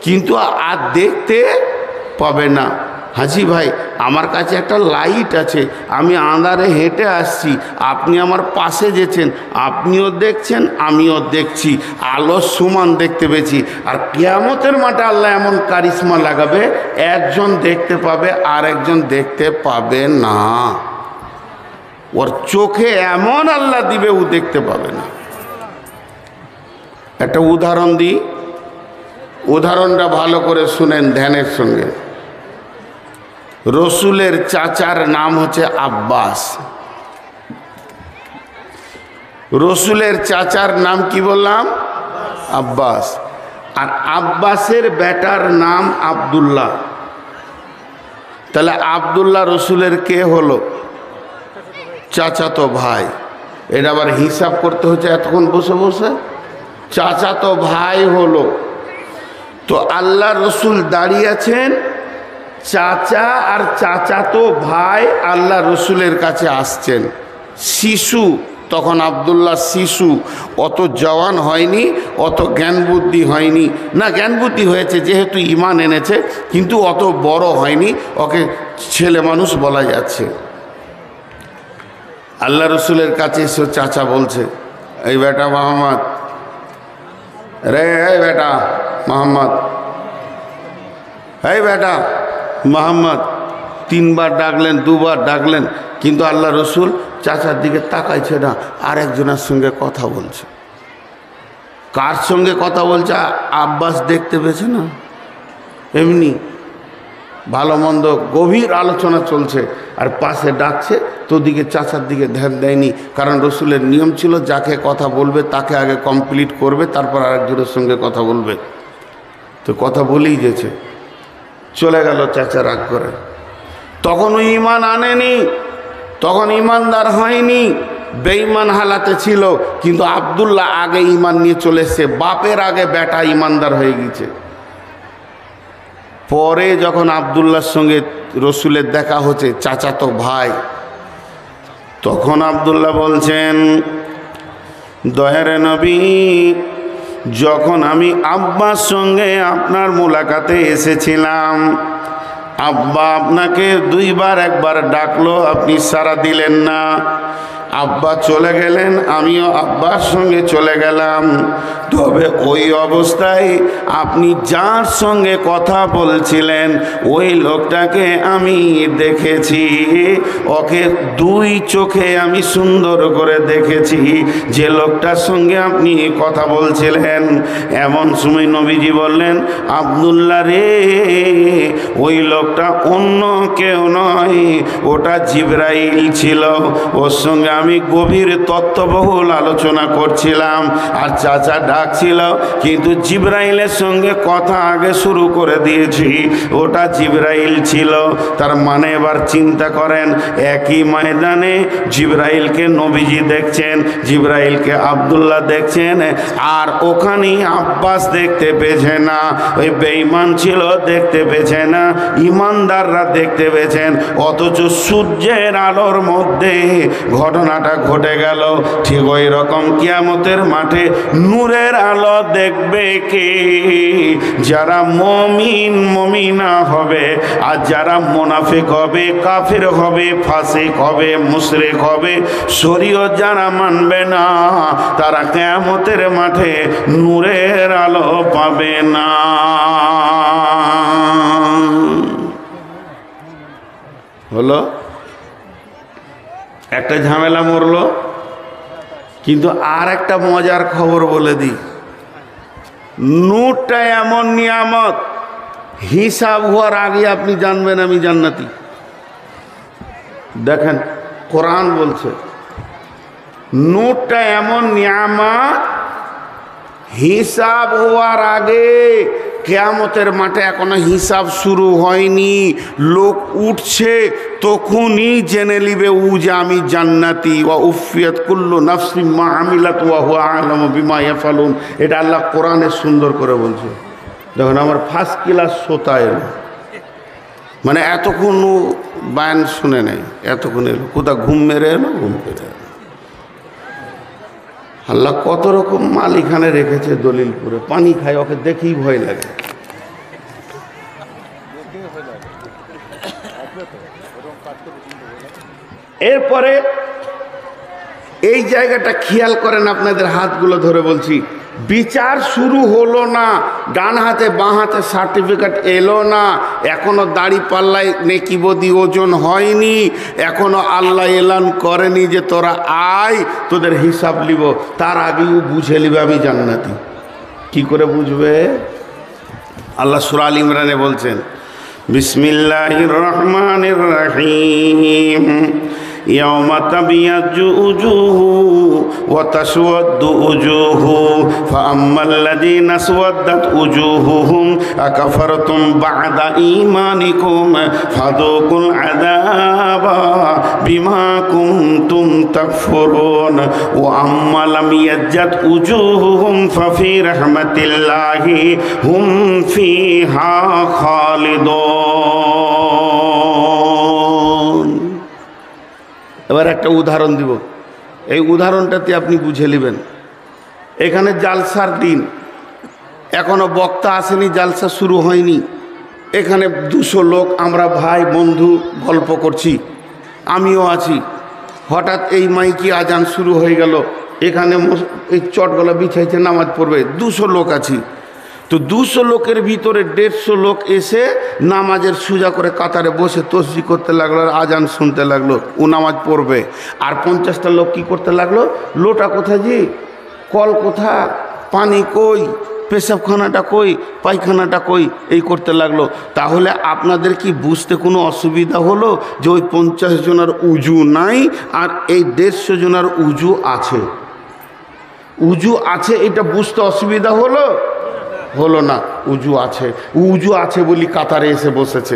কিন্তু আর দেখতে পাবে না। হাজি ভাই, আমার কাছে একটা লাইট আছে, আমি আঁধারে হেঁটে আসছি, আপনি আমার পাশে যেছেন, আপনিও দেখছেন, আমিও দেখছি, আলো সমান দেখতে পেয়েছি। আর কিয়ামতের মাঠে আল্লাহ এমন কারিশমা লাগাবে, একজন দেখতে পাবে আর একজন দেখতে পাবে না। ওর চোখে এমন আল্লাহ দিবে, ও দেখতে পাবে না। একটা উদাহরণ দিই, উদাহরণটা ভালো করে শুনেন ধ্যানের সঙ্গে। রসুলের চাচার নাম হচ্ছে আব্বাস। রসুলের চাচার নাম কি বললাম? আব্বাস। আর আব্বাসের বেটার নাম আব্দুল্লাহ। তাহলে আব্দুল্লাহ রসুলের কে হলো? চাচাতো ভাই। এটা আবার হিসাব করতে হচ্ছে এতক্ষণ বসে বসে। চাচাতো ভাই হলো। তো আল্লাহ রসুল দাঁড়িয়ে আছেন, চাচা আর চাচাতো ভাই আল্লাহ রসুলের কাছে আসছেন। শিশু, তখন আব্দুল্লাহ শিশু, অত জওয়ান হয়নি, অত জ্ঞান বুদ্ধি হয়নি। না, জ্ঞান বুদ্ধি হয়েছে যেহেতু ঈমান এনেছে, কিন্তু অত বড় হয়নি, ওকে ছেলে মানুষ বলা যাচ্ছে। আল্লাহ রসুলের কাছে এসে চাচা বলছে, এই বেটা মোহাম্মদ রে, এই বেটা মোহাম্মদ, এই বেটা মোহাম্মদ। 3 বার ডাকলেন, 2 বার ডাকলেন, কিন্তু আল্লাহ রসুল চাচার দিকে তাকাইছে না, আরেকজনের সঙ্গে কথা বলছে। কার সঙ্গে কথা বলছে? আব্বাস দেখতে পেয়েছে না, এমনি ভালো মন্দ গভীর আলোচনা চলছে, আর পাশে ডাকছে, তো দিকে চাচার দিকে ধ্যান দেয়নি। কারণ রসুলের নিয়ম ছিল যাকে কথা বলবে তাকে আগে কমপ্লিট করবে, তারপর আরেকজনের সঙ্গে কথা বলবে। তো কথা বলেই গেছে, চলে গেল চাচা রাগ করে। তখনও ঈমান আনেনি, তখন ঈমানদার হয়নি, বেঈমান হালাতে ছিল। কিন্তু আব্দুল্লাহ আগে ঈমান নিয়ে চলে এসছে, বাপের আগে বেটা ঈমানদার হয়ে গেছে। পরে যখন আব্দুল্লাহর সঙ্গে রসুলের দেখা হচ্ছে, চাচাতো ভাই, তখন আব্দুল্লাহ বলছেন, দয়ার নবী, যখন আমি আব্বার সঙ্গে আপনার মোলাকাতে এসেছিলাম, আব্বা আপনাকে দুইবার একবার ডাকলো, আপনি সাড়া দিলেন না। আব্বা চলে গেলেন, আমিও আব্বার সঙ্গে চলে গেলাম। তবে ওই অবস্থায় আপনি যার সঙ্গে কথা বলছিলেন ওই লোকটাকে আমি দেখেছি, ওকে দুই চোখে আমি সুন্দর করে দেখেছি, যে লোকটার সঙ্গে আপনি কথা বলছিলেন। এমন সময় নবীজি বললেন, আব্দুল্লাহ রে, ওই লোকটা অন্য কেউ নয়, ওটা জিবরাইল ছিল। ওর সঙ্গে আমি গভীর তত্ত্ববহুল আলোচনা করছিলাম, আর চাচা ডাকছিল, কিন্তু জিবরাইলের সঙ্গে কথা আগে শুরু করে দিয়েছি, ওটা জিবরাইল ছিল। তার মানে এবার চিন্তা করেন, একই ময়দানে জিবরাইলকে নবীজি দেখছেন, জিবরাইলকে আব্দুল্লাহ দেখছেন, আর ওখানেই আব্বাস দেখতে পেয়েছে না, ওই বেঈমান ছিল দেখতে পেয়েছে না, ইমানদাররা দেখতে পেয়েছেন। অথচ সূর্যের আলোর মধ্যে ঘটনাটা ঘটে গেল। ঠিক ওই রকম কিয়ামতের মাঠে নূরের আলো দেখবে কে? যারা মুমিন মুমিনা হবে, আর যারা মুনাফিক হবে, কাফির হবে, ফাসিক হবে, মুশরিক হবে, শরীয়ত যারা মানবে না, তারা কিয়ামতের মাঠে নূরের আলো পাবে না। হলো একটা ঝামেলা মরলো। কিন্তু আর একটা মজার খবর বলে দিই, নূরটা এমন নিয়ামত, হিসাব হওয়ার আগে আপনি জানবেন আমি জান্নাতি। দেখেন কোরআন বলছে নূরটা এমন নিয়ামত, হিসাব হওয়ার আগে, কিয়ামতের মাঠে এখনো হিসাব শুরু হয়নি, লোক উঠছে, তখনই জেনে নিবে ও যে আমি জান্নাতি। ওয়া উফিয়াত কুল্লু নাফসিন মা আমিলাত ওয়া হুয়া আ'লামু বিমা ইয়াফালুন। এটা আল্লাহ কোরআনে সুন্দর করে বলছে। দেখুন আমার ফার্স্ট ক্লাস শ্রোতা এলো, মানে এতক্ষণ বায়ান শুনে নেই, এতক্ষণ এলো, কোথা ঘুম মেরে এলো, ঘুম পেরে এলো। আল্লাহ কত রকম মাল এখানে রেখেছে দলিলপুরে, পানি খায়, ওকে দেখেই ভয় লাগে। এরপরে এই জায়গাটা খেয়াল করেন, আপনাদের হাতগুলো ধরে বলছি, বিচার শুরু হলো না, ডান হাতে বাঁ হাতে সার্টিফিকেট এলো না, এখনো দাড়ি পাল্লায় নেকি বদি ওজন হয়নি, এখনো আল্লাহ এলান করেনি যে তোরা আয় তোদের হিসাব লিব। তার আগেও বুঝে নিবে আমি জান্নাতি। কি করে বুঝবে? আল্লাহ সূরা আল ইমরানে বলছেন, বিসমিল্লাহির রহমানির রহিম, ইয়াওমা তাবিয়াজ্জু উজুহু ওয়া তাসওয়াদ্দু উজুহু ফাআম্মাল্লাযীনা আসওয়াদ্দাত উজুহুহুম আকাফারতুম বা'দা ঈমানিকুম ফাযুকুল আযাবা বিমা কুনতুম তাকফুরুন ওয়া আম্মা লাম ইয়াজ্জাত উজুহুহুম ফাফি রাহমাতিল্লাহি হুম ফিহা খালিদুন। এবার একটা উদাহরণ দিব, এই উদাহরণটাতে আপনি বুঝে নেবেন। এখানে জালসার দিন, এখনো বক্তা আসেনি, জালসা শুরু হয়নি, এখানে 200 লোক, আমরা ভাই বন্ধু গল্প করছি, আমিও আছি। হঠাৎ এই মাইকি আজান শুরু হয়ে গেল, এখানে এই চটগলা বিছাইছে, নামাজ পড়বে, 200 লোক আছি। তো 200 লোকের ভিতরে 150 লোক এসে নামাজের সোজা করে কাতারে বসে তসবিহ করতে লাগলো, আর আজান শুনতে লাগলো, ও নামাজ পড়বে। আর 50টা লোক কি করতে লাগলো, লোটা কোথায় জি, কল কোথা, পানি কই, পেশাবখানাটা কই, পায়খানাটা কই, এই করতে লাগলো। তাহলে আপনাদের কি বুঝতে কোনো অসুবিধা হলো যে ওই 50 জনের উজু নাই আর এই 150 জনের উজু আছে? উজু আছে এটা বুঝতে অসুবিধা হলো? হলো না। উজু আছে, উজু আছে বলি কাতারে এসে বসেছে।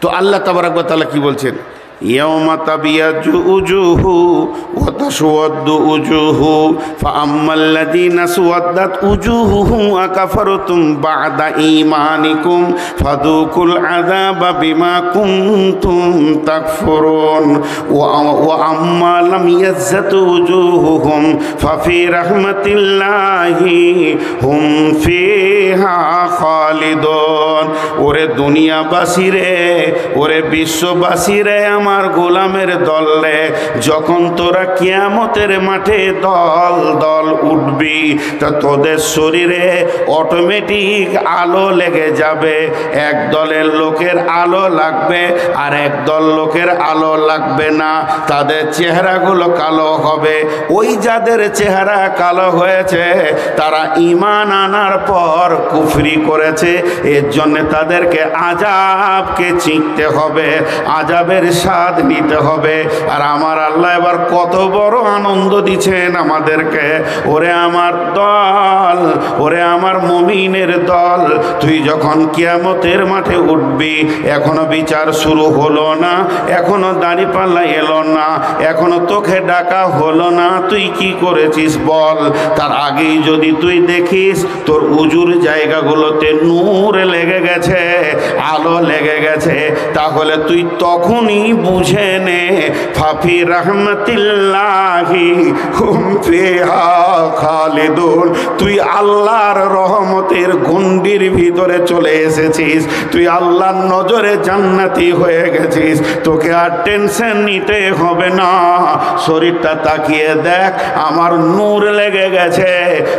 তো আল্লাহ তাবারক ওয়া তাআলা কি বলছেন? ইয়াউমা তাবিয়াজু উজুহু ওয়া তাসওয়াদ্দু উজুহু ফাআম্মাল্লাযীনা সুওয়াদ্দাত উজুহুহুম আকাফারতুম বা'দা ঈমানিকুম ফাযুকুল আযাবা বিমা কুনতুম তাকফুরুন ওয়া আম্মা লাম ইয়াজ্জাতু উজুহুহুম ফাফি রাহমাতিল্লাহি হুম ফিহা খালিদুন। ওরে দুনিয়াবাসী রে, ওরে বিশ্ববাসী রে, আমার গোলামের দল রে, যখন তোরা কিয়ামতের মাঠে দল দল উঠবি তা তোদের শরীরে অটোমেটিক আলো লেগে যাবে। এক দলের লোকের আলো লাগবে আর এক দল লোকের আলো লাগবে না, তাদের চেহারাগুলো কালো হবে। ওই যাদের চেহারা কালো হয়েছে তারা ঈমান আনার পর কুফরি করেছে, এর জন্য তাদেরকে আযাবকে চিনতে হবে, আযাবের স্বাদ নিতে হবে। আর আমার আল্লাহ এবার কত বড় আনন্দ দিচ্ছেন আমাদেরকে। ওরে আমার দল, ওরে আমার মুমিনের দল, তুই যখন কিয়ামতের মাঠে উঠবি, এখনো বিচার শুরু হলো না, এখনো দাঁড়িপাল্লা এলো না, এখনো তোকে ডাকা হলো না, তুই কি করেছিস বল। তার আগেই যদি তুই দেখিস তোর উজুর জায়গাগুলোতে নূর লেগে গেছে, আলো লেগে গেছে, তাহলে তুই তখনই বুঝে নে ফাফি রাহমাতিল্লাহি হুম ফিহা খালিদুন। তুই আল্লাহর রহমতের গণ্ডির ভিতরে চলে এসেছিস, তুই আল্লাহর নজরে জান্নাতি হয়ে গেছিস, তোকে আর টেনশন নিতে হবে না। শরীরটা তাকিয়ে দেখ, আমার নূর লেগে গেছে,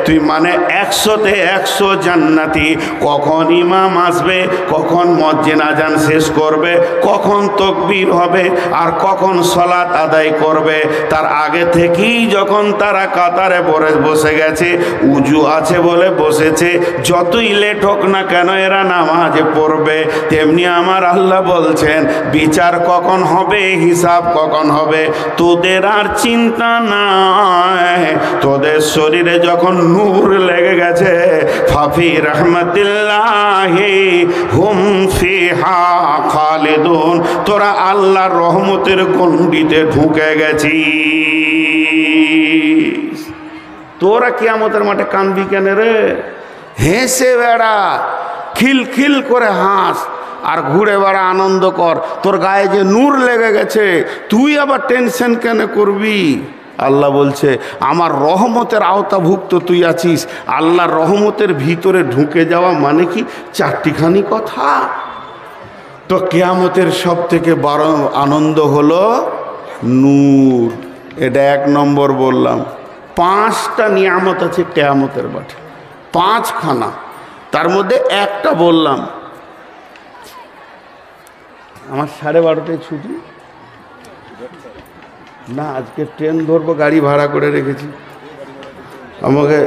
তুই মানে 100-তে 100 জান্নাতি। কখন ইমাম আসবে, কখন মুয়াজ্জিন আজান শেষ করবে, কখন তাকবীর হবে আর কখন সালাত আদায় করবে, তার আগে থেকেই যখন তারা কাতারে বসে গেছে, উজু আছে বলে বসেছে, যতই লেট হোক না কেন এরা নামাজ পড়বে। তেমনি আমার আল্লাহ বলছেন বিচার কখন হবে, হিসাব কখন হবে, তোদের আর চিন্তা নাই। তোদের শরীরে যখন নূর লেগে গেছে, ফাফি রাহমাতিল্লাহি হুম ফিহা খালিদুন, তোরা আল্লাহর রহমতের গণ্ডিতে ঢুকে গেছিস। তোরা কিয়ামতের মাঠে কাঁদবি কেন রে? হেসে বেড়া, খিলখিল করে হাস আর ঘুরে বেড়া, আনন্দ কর। তোর গায়ে যে নূর লেগে গেছে, তুই আবার টেনশন কেন করবি? আল্লাহ বলছে আমার রহমতের আওতাভুক্ত তুই আছিস। আল্লাহর রহমতের ভিতরে ঢুকে যাওয়া মানে কি? চারটিখানি কথা। তো কিয়ামতের সব থেকে বড় আনন্দ হলো নূর। এটা 1 নম্বর বললাম। 5টা নিয়ামত আছে কিয়ামতের মাঠে, 5খানা, তার মধ্যে একটা বললাম। আমার 12:30টায় ছুটি না, আজকে ট্রেন ধরবো, গাড়ি ভাড়া করে রেখেছি, আমাকে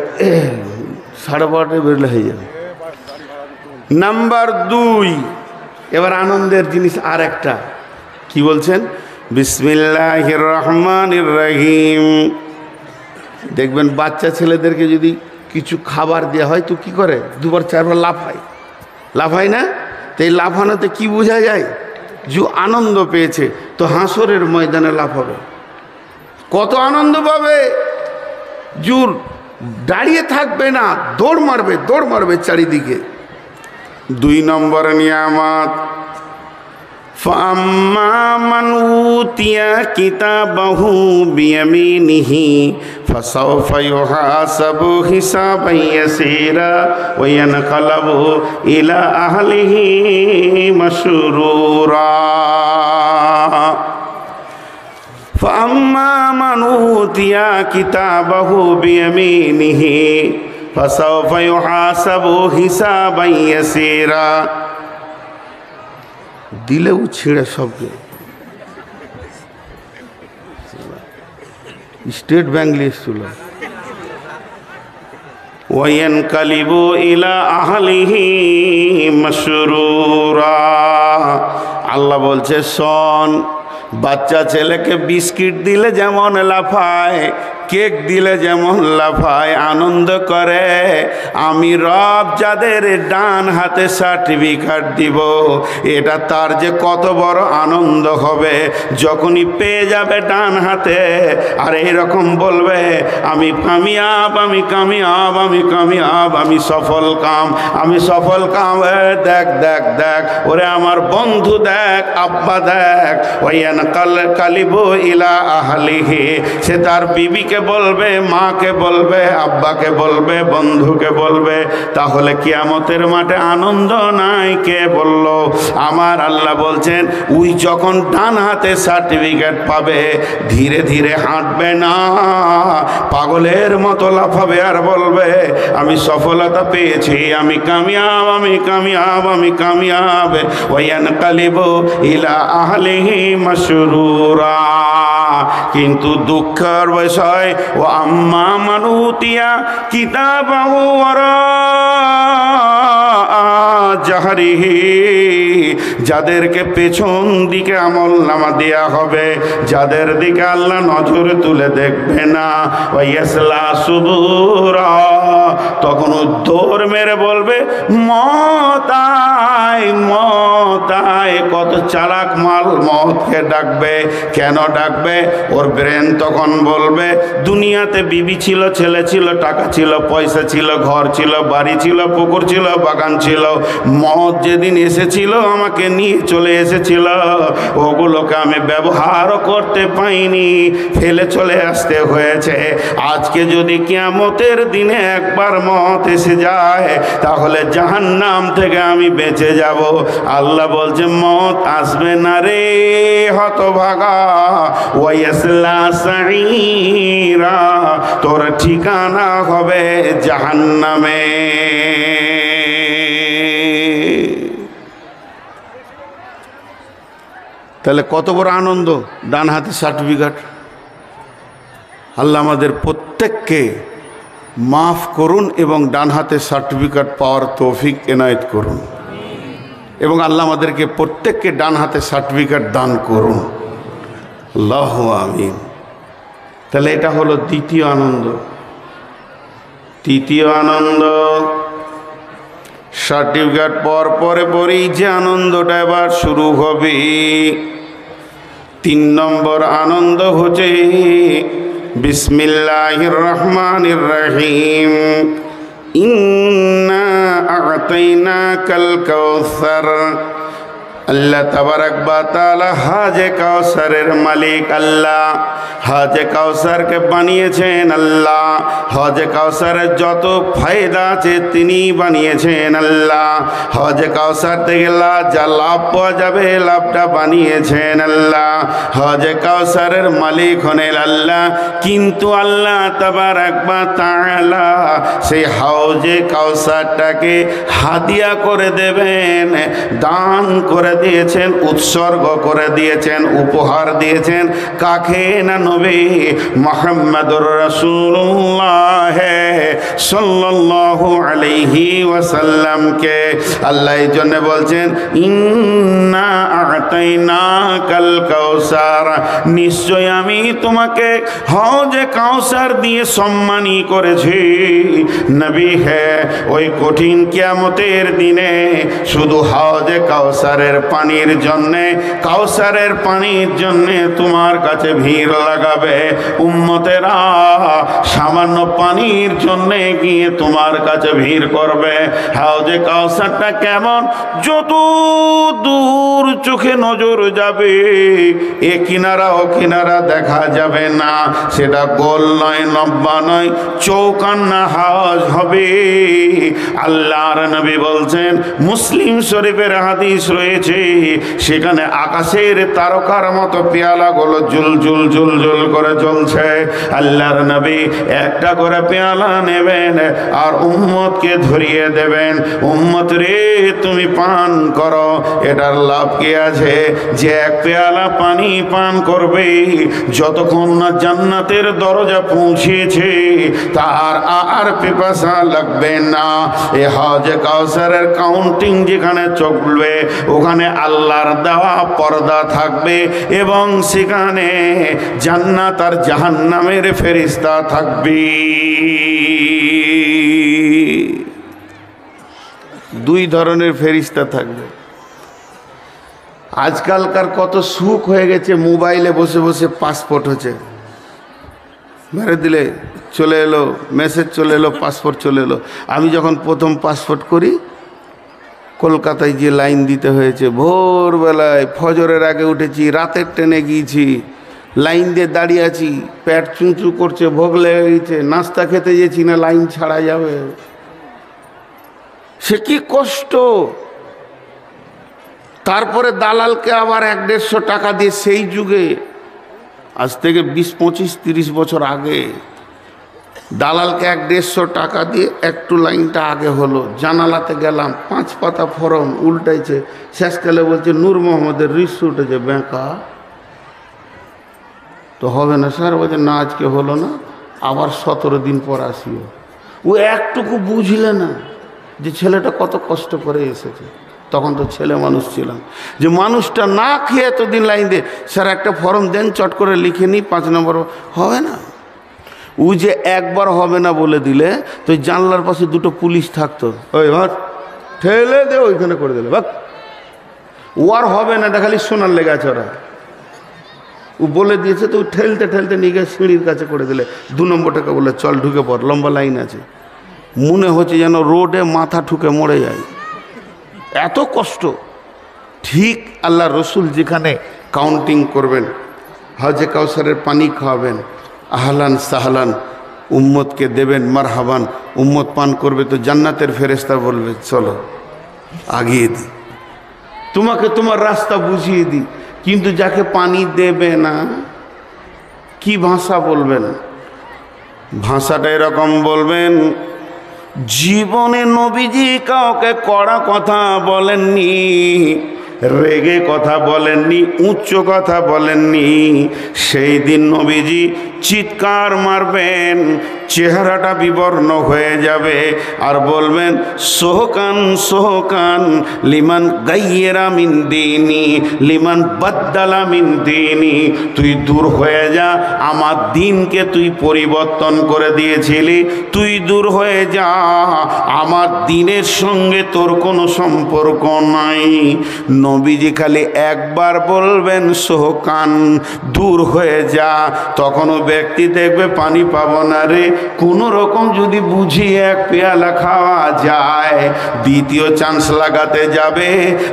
12:30টায় বেরোলে হয়ে যাবে। নাম্বার 2, এবার আনন্দের জিনিস আর একটা, কি বলছেন? বিসমিল্লাহির রহমানির রহিম। দেখবেন বাচ্চা ছেলেদেরকে যদি কিছু খাবার দেওয়া হয় তো কি করে? 2বার 4বার লাফায়, লাফায় না? তো এই লাফানোতে কি বোঝা যায়? যে আনন্দ পেয়েছে। তো হাসরের ময়দানে লাফাবে, কত আনন্দ পাবে। জোর দাঁড়িয়ে থাকবে না, দৌড় মারবে চারিদিকে। 2 নম্বর নিয়ামত, ফাম্মা মান উতিয়া কিতাবাহু বিয়ামিনিহি ফাসাওফা ইউহাসাবু হিসাবান ইয়াসীরা ওয়া ইয়ানকালাবু ইলা আহলিহি মাসরুরা। ফাম্মা মান উতিয়া কিতাবাহু বিয়ামিনিহি ফাসাওফা ইউহাসাবু হিসাবান ইয়াসীরা। দিলেও ছিঁড়ে সবকে। স্টেট ব্যাংক লিস্ট ছিল, ওয়ায়ানকালিবু ইলা আহলিহি মাসরুরা। আল্লাহ বলছে, শোন, বাচ্চা ছেলেকে বিস্কিট দিলে যেমন লাফায়, কেক দিলে যেমন লাফায়, আনন্দ করে, আমি রব যাদের ডান হাতে সার্টিফিকেট দিব, এটা তার যে কত বড় আনন্দ হবে যখনই পেয়ে যাবে ডান হাতে। আর এইরকম বলবে, আমি কামিয়াব, আমি কামিয়াব, আমি কামিয়াব, আমি সফল কাম, আমি সফল কাম। দেখ দেখ দেখ, ওরে আমার বন্ধু দেখ, আব্বা দেখ। ওয়ান কালিবু ইলা আহলিহি, সে তার বিবিকে বলবে, মাকে বলবে, আব্বাকে বলবে, বন্ধুকে বলবে। তাহলে কিয়ামতের মাঠে আনন্দ নাই? কে বলল? আমার আল্লাহ বলছেন, ওই যখন ডান হাতে সার্টিফিকেট পাবে, ধীরে ধীরে হাঁটবে না, পাগলের মতো লাফাবে আর বলবে, আমি সফলতা পেয়েছি, আমি কামিয়াব, আমি কামিয়াব, আমি কামিয়াব। ওয়ায়ানকালিবু ইলা আহলিহি মাসরুরা। কিন্তু দুঃখের বিষয়, ও আম্মা মান উতিয়া কিতাবাহু ওয়ারা জাহরিহি, যাদেরকে পেছন দিকে আমলনামা দেয়া হবে, যাদের দিকে আল্লাহ নজর তুলে দেখবে না, ওয়াইয়াসলা সুবুরা, তখন দৌড় মেরে বলবে, মত আয়, মত আয়। কত চালাক মাল মতকে ডাকবে। কেন ডাকবে? ওর ব্রেন তখন বলবে, দুনিয়াতে বিবি ছিল, ছেলে ছিল, টাকা ছিল, পয়সা ছিল, ঘর ছিল, বাড়ি ছিল, পুকুর ছিল, বাগান ছিল। মত যেদিন এসেছিল আমাকে নিয়ে চলে এসেছিল, ওগুলোকে আমি ব্যবহারও করতে পাইনি, ফেলে চলে আসতে হয়েছে। আজকে যদি কিয়ামতের দিনে একবার মত এসে যায়, তাহলে জাহান্নাম থেকে আমি বেঁচে যাব। আল্লাহ বলছে, মত আসবে না রে হতভাগা। ওয়াইয়াসলা সাঈরা, তোর ঠিকানা হবে জাহান্নামে। তাহলে কত বড় আনন্দ, ডান হাতে সার্টিফিকেট। আল্লাহ আমাদের প্রত্যেককে মাফ করুন এবং ডান হাতে সার্টিফিকেট পাওয়ার তৌফিক এনায়েত করুন, এবং আল্লাহ আমাদেরকে প্রত্যেককে ডান হাতে সার্টিফিকেট দান করুন। আল্লাহু আমিন। তাহলে এটা হলো দ্বিতীয় আনন্দ। তৃতীয় আনন্দ, সার্টিফিকেট পাওয়ার পরে পরেই যে আনন্দটা এবার শুরু হবে। 3 নম্বর আনন্দ হচ্ছে বিসমিল্লাহির রহমানির রহিম, ইন্না আ'তাইনাকাল কাউসার। আল্লাহ তাবারাক ওয়া তাআলা হাজে কাউসারের মালিক আল্লাহ। হাজে কাউসারকে বানিয়েছেন আল্লাহ। হজে কাউসারের যত ফায়দা আছে তিনি বানিয়েছেন আল্লাহ। হজে কাউসার থেকে যা লাভ পাওয়া যাবে, লাভটা বানিয়েছেন আল্লাহ। হজে কাউসারের মালিক হলেন আল্লাহ। কিন্তু আল্লাহ তাবারাক ওয়া তাআলা সেই হাউজে কাউসারটাকে হাদিয়া করে দেবেন, দান করে দিয়েছেন, উৎসর্গ করে দিয়েছেন, উপহার দিয়েছেন। কাকে না? নবী মুহাম্মদুর রাসূলুল্লাহ সাল্লাল্লাহু আলাইহি ওয়াসাল্লামকে। আল্লাহ এই জন্য বলছেন, ইন্না আ'তাইনাকাল কাউসার, নিশ্চয় আমি তোমাকে হজে কাউসার দিয়ে সম্মানী করেছি। নবী হে, ওই কঠিন কিয়ামতের দিনে শুধু হজে কাউসারের পানির জন্যে, কাউসারের পানির জন্যে তোমার কাছে ভিড় লাগাবে। উম্মতেরা সামান্য পানির জন্যে গিয়ে তোমার কাছে ভিড় করবে। হাউজে কাউসারটা কেমন? যত দূর চোখে নজর যাবে, এ কিনারা ও কিনারা দেখা যাবে না। সেটা গোল নয়, লম্বা নয়, চৌকান্না হাউজ হবে। আল্লাহর নবী বলছেন, মুসলিম শরীফের হাদিস রয়েছে, চলছে, সেখানে আকাশের তারকার মতো পেয়ালাগুলো জুল জুল জুল জুল করে চলছে। আল্লাহর নবী একটা করে পেয়ালা নেবেন আর উম্মতকে ধরিয়ে দেবেন, উম্মত রে তুমি পান করো। এটার লাভ কি আছে? যে এক পেয়ালা পানি পান করবে, যতক্ষণ না জান্নাতের দরজা পৌঁছেছে তার আর পিপাসা লাগবে না। এ হজে কাউসারের কাউন্টিং যেখানে চলবে, ওখানে আল্লাহর দেওয়া পর্দা থাকবে এবং সেখানে জান্নাত আর জাহান্নামের ফেরেশতা থাকবে। দুই ধরনের ফেরেশতা থাকবে। আজকালকার কত সুখ হয়ে গেছে, মোবাইলে বসে বসে পাসপোর্ট হচ্ছে, মেরে দিলে চলে এলো, মেসেজ চলে এলো, পাসপোর্ট চলে এলো। আমি যখন প্রথম পাসপোর্ট করি, কলকাতায় যে লাইন দিতে হয়েছে, ভোরবেলায় ফজরের আগে উঠেছি, রাতের ট্রেনে গিয়েছি, লাইন দিয়ে দাঁড়িয়ে আছি, পেট চুঁচু করছে, ভোগ লেগে গেছে, নাস্তা খেতে গেছি না লাইন ছাড়া যাবে, সে কি কষ্ট। তারপরে দালালকে আবার 100-150 টাকা দিয়ে, সেই যুগে আজ থেকে 20, 25, 30 বছর আগে দালালকে 100-150 টাকা দিয়ে একটু লাইনটা আগে হলো। জানালাতে গেলাম, 5 পাতা ফরম উল্টাইছে, শেষকালে বলছে নূর মোহাম্মদের রিস্ক উঠেছে, ব্যাঁকা তো হবে না স্যার। বলছে না আজকে হলো না, আবার 17 দিন পর আসিও। ও একটুকু বুঝলে না যে ছেলেটা কত কষ্ট করে এসেছে। তখন তো ছেলে মানুষ ছিলাম, যে মানুষটা না খেয়ে এতদিন লাইন দিয়ে, স্যার একটা ফর্ম দেন, চট করে লিখে নিই, 5 নম্বর হবে না। ও যে একবার হবে না বলে দিলে তো জানলার পাশে 2টো পুলিশ থাকতো, ওই ভাট ঠেলে দে ওইখানে করে দিলে, বাক ও আর হবে না, এটা খালি শোনার লেগে আছে। ওরা ও বলে দিয়েছে তো ঠেলতে ঠেলতে নিয়ে গিয়ে সিঁড়ির কাছে করে দিলে। 2 নম্বরটাকে বলে চল ঢুকে পড়, লম্বা লাইন আছে। মনে হচ্ছে যেন রোডে মাথা ঠুকে মরে যায়, এত কষ্ট। ঠিক আল্লাহ রসুল যেখানে কাউন্টিং করবেন, হজে কাউসারের পানি খাওয়াবেন, আহলান সাহলান উম্মতকে দেবেন, মারহাবান, উম্মত পান করবে তো জান্নাতের ফেরেশতা বলবে চলো আগিয়ে দিই, তোমাকে তোমার রাস্তা বুঝিয়ে দিই। কিন্তু যাকে পানি দেবে না, কি ভাষা বলবেন? ভাষাটা এরকম বলবেন, জীবনে নবীজি কাউকে কড়া কথা বলেননি, রেগে কথা বলেননি, উচ্চ কথা বলেননি। সেই দিন নবীজি চিৎকার মারবেন, চেহারাটা বিবর্ণ হয়ে যাবে আর বলবেন সোহকান সোহকান লিমান গাইয়েরা মিন দিনি লিমান বাদ্দালা মিন দিনি। তুই দূর হয়ে যা, আমার দিনকে তুই পরিবর্তন করে দিয়েছিলি, তুই দূর হয়ে যা, আমার দিনের সঙ্গে তোর কোনো সম্পর্ক নাই। নবীজি খালি একবার বলবেন সোহকান, দূর হয়ে যা, তখনও ব্যক্তি দেখবে পানি পাবো না রে, কোনো রকম যদি বুঝিয়ে 1 পেয়ালা খাওয়া যায়, দ্বিতীয় চান্স লাগাতে যাবে।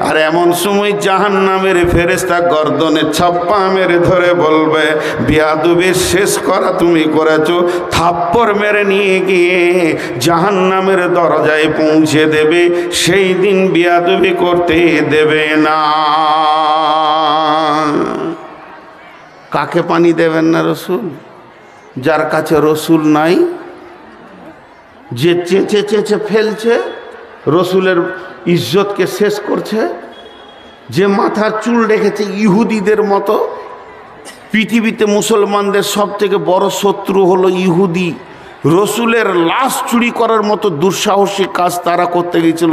আর এমন সময় জাহান্নামের ফেরেশতা গর্দনে ছাপ্পা মেরে ধরে বলবে বিয়াদুবির শেষ করা তুমি করেছো, থাপ্পড় মেরে নিয়ে গিয়ে জাহান্নামের দরজায় পৌঁছে দেবে। সেই দিন বিয়াদুবি করতে দেবে না। কাকে পানি দেবেন না রসুল? যার কাছে রসুল নাই, যে চেঁচে চেঁচে ফেলছে, রসুলের ইজ্জতকে শেষ করছে, যে মাথার চুল রেখেছে ইহুদিদের মতো। পৃথিবীতে মুসলমানদের সব থেকে বড় শত্রু হলো ইহুদি। রসুলের লাশ চুরি করার মতো দুঃসাহসিক কাজ তারা করতে গিয়েছিল।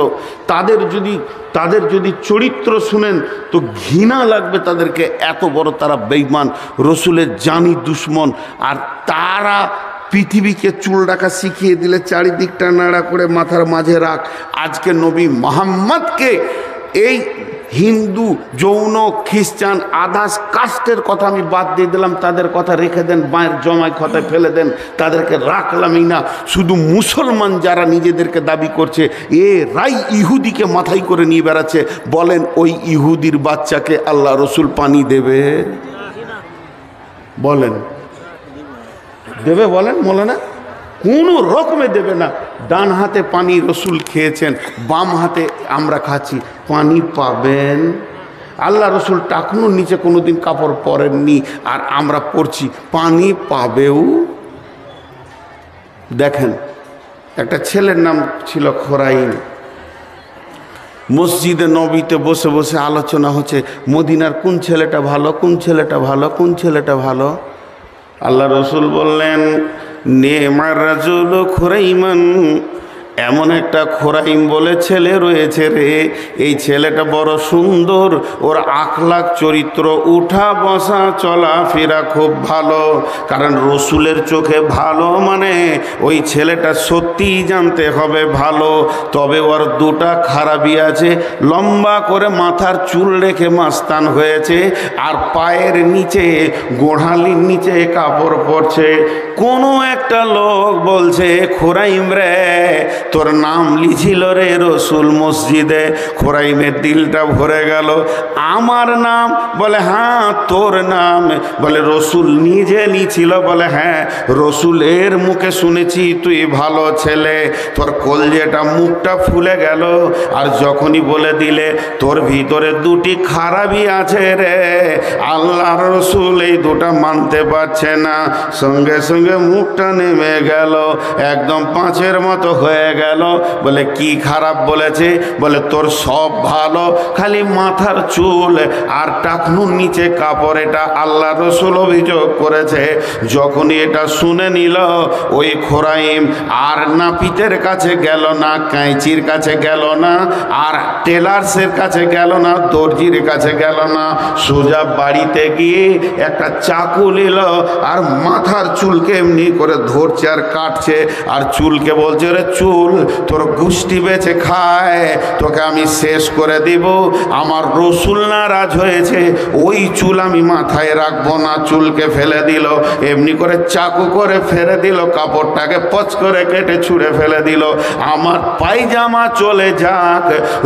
তাদের যদি চরিত্র শুনেন তো ঘৃণা লাগবে তাদেরকে, এত বড় তারা বেঈমান, রসুলের জানি দুশ্মন। আর তারা পৃথিবীকে চুল রাখা শিখিয়ে দিলে, চারিদিকটা নাড়া করে মাথার মাঝে রাখ। আজকে নবী মুহাম্মদকে এই হিন্দু, যৌন, খ্রিস্টান, আদার্স কাস্টের কথা আমি বাদ দিয়ে দিলাম, তাদের কথা রেখে দেন, বাঁয়ের জমায় খতায় ফেলে দেন, তাদেরকে রাখলামই না। শুধু মুসলমান যারা নিজেদেরকে দাবি করছে, রাই ইহুদিকে মাথায় করে নিয়ে বেড়াচ্ছে, বলেন ওই ইহুদির বাচ্চাকে আল্লাহ রসুল পানি দেবে? বলেন দেবে? বলেন মৌলানা, কোনো রকমে দেবে না। ডান হাতে পানি রসুল খেয়েছেন, বাম হাতে আমরা খাচ্ছি, পানি পাবেন? আল্লাহ রসুল টাকনুর নিচে কোনোদিন কাপড় পরেননি, আর আমরা পরছি। পানি পাবেও। দেখেন, একটা ছেলের নাম ছিল খোরাইম। মসজিদে নবীতে বসে বসে আলোচনা হচ্ছে মদিনার কোন ছেলেটা ভালো, কোন ছেলেটা ভালো, কোন ছেলেটা ভালো। আল্লাহ রসুল বললেন, নেমার রাজুল খোরাইমান, এমন একটা খোরাইম বলে ছেলে রয়েছে রে, এই ছেলেটা বড় সুন্দর, ওর আখলাক চরিত্র, উঠা বসা চলাফেরা খুব ভালো। কারণ রসুলের চোখে ভালো মানে ওই ছেলেটা সত্যিই জানতে হবে ভালো। তবে ওর দুটা খারাপই আছে, লম্বা করে মাথার চুল রেখে মাস্তান হয়েছে, আর পায়ের নিচে গোড়ালির নিচে কাপড় পরছে। কোনো একটা লোক বলছে, খোরাইম রে, তোর নাম লিছিল রে রসুল মসজিদে। খোরাইমের দিলটা ভরে গেল। আমার নাম? বলে হ্যাঁ তোর নাম। বলে রসুল নিজে নিছিল? বলে হ্যাঁ, রসুলের মুখে শুনেছি তুই ভালো ছেলে। তোর কলজেটা মুখটা ফুলে গেল। আর যখনই বলে দিলে তোর ভিতরে দুটি খারাপই আছে রে, আল্লাহ রসুল এই দুটা মানতে পারছে না, সঙ্গে সঙ্গে মুখটা নেমে গেল, একদম পাঁচের মতো হয়ে গেল। বলে কি খারাপ বলেছে? বলে তোর সব ভালো, খালি মাথার চুল আর টাকনুর নিচে কাপড়, এটা আল্লাহ রসুল অভিযোগ করেছে। যখনই এটা শুনে নিল, ওই খোরাইম আর নাপিতের কাছে গেল না, কাঁচির কাছে গেল না, আর টেলার্সের কাছে গেল না, দর্জির কাছে গেল না, সোজা বাড়িতে গিয়ে একটা চাকু নিল, আর মাথার চুলকে এমনি করে ধরছে আর কাটছে, আর চুলকে বলছে, রে চুল, তোর গুষ্টি বেঁচে খায়, তোকে আমি শেষ করে দিব। আমার রসুল নারাজ হয়েছে, ওই চুল আমি মাথায় রাখবো না। চুলকে ফেলে দিল, এমনি করে চাকু করে ফেলে দিল, কাপড়টাকে পচ করে কেটে ছুঁড়ে ফেলে দিল। আমার পায়জামা চলে যাক,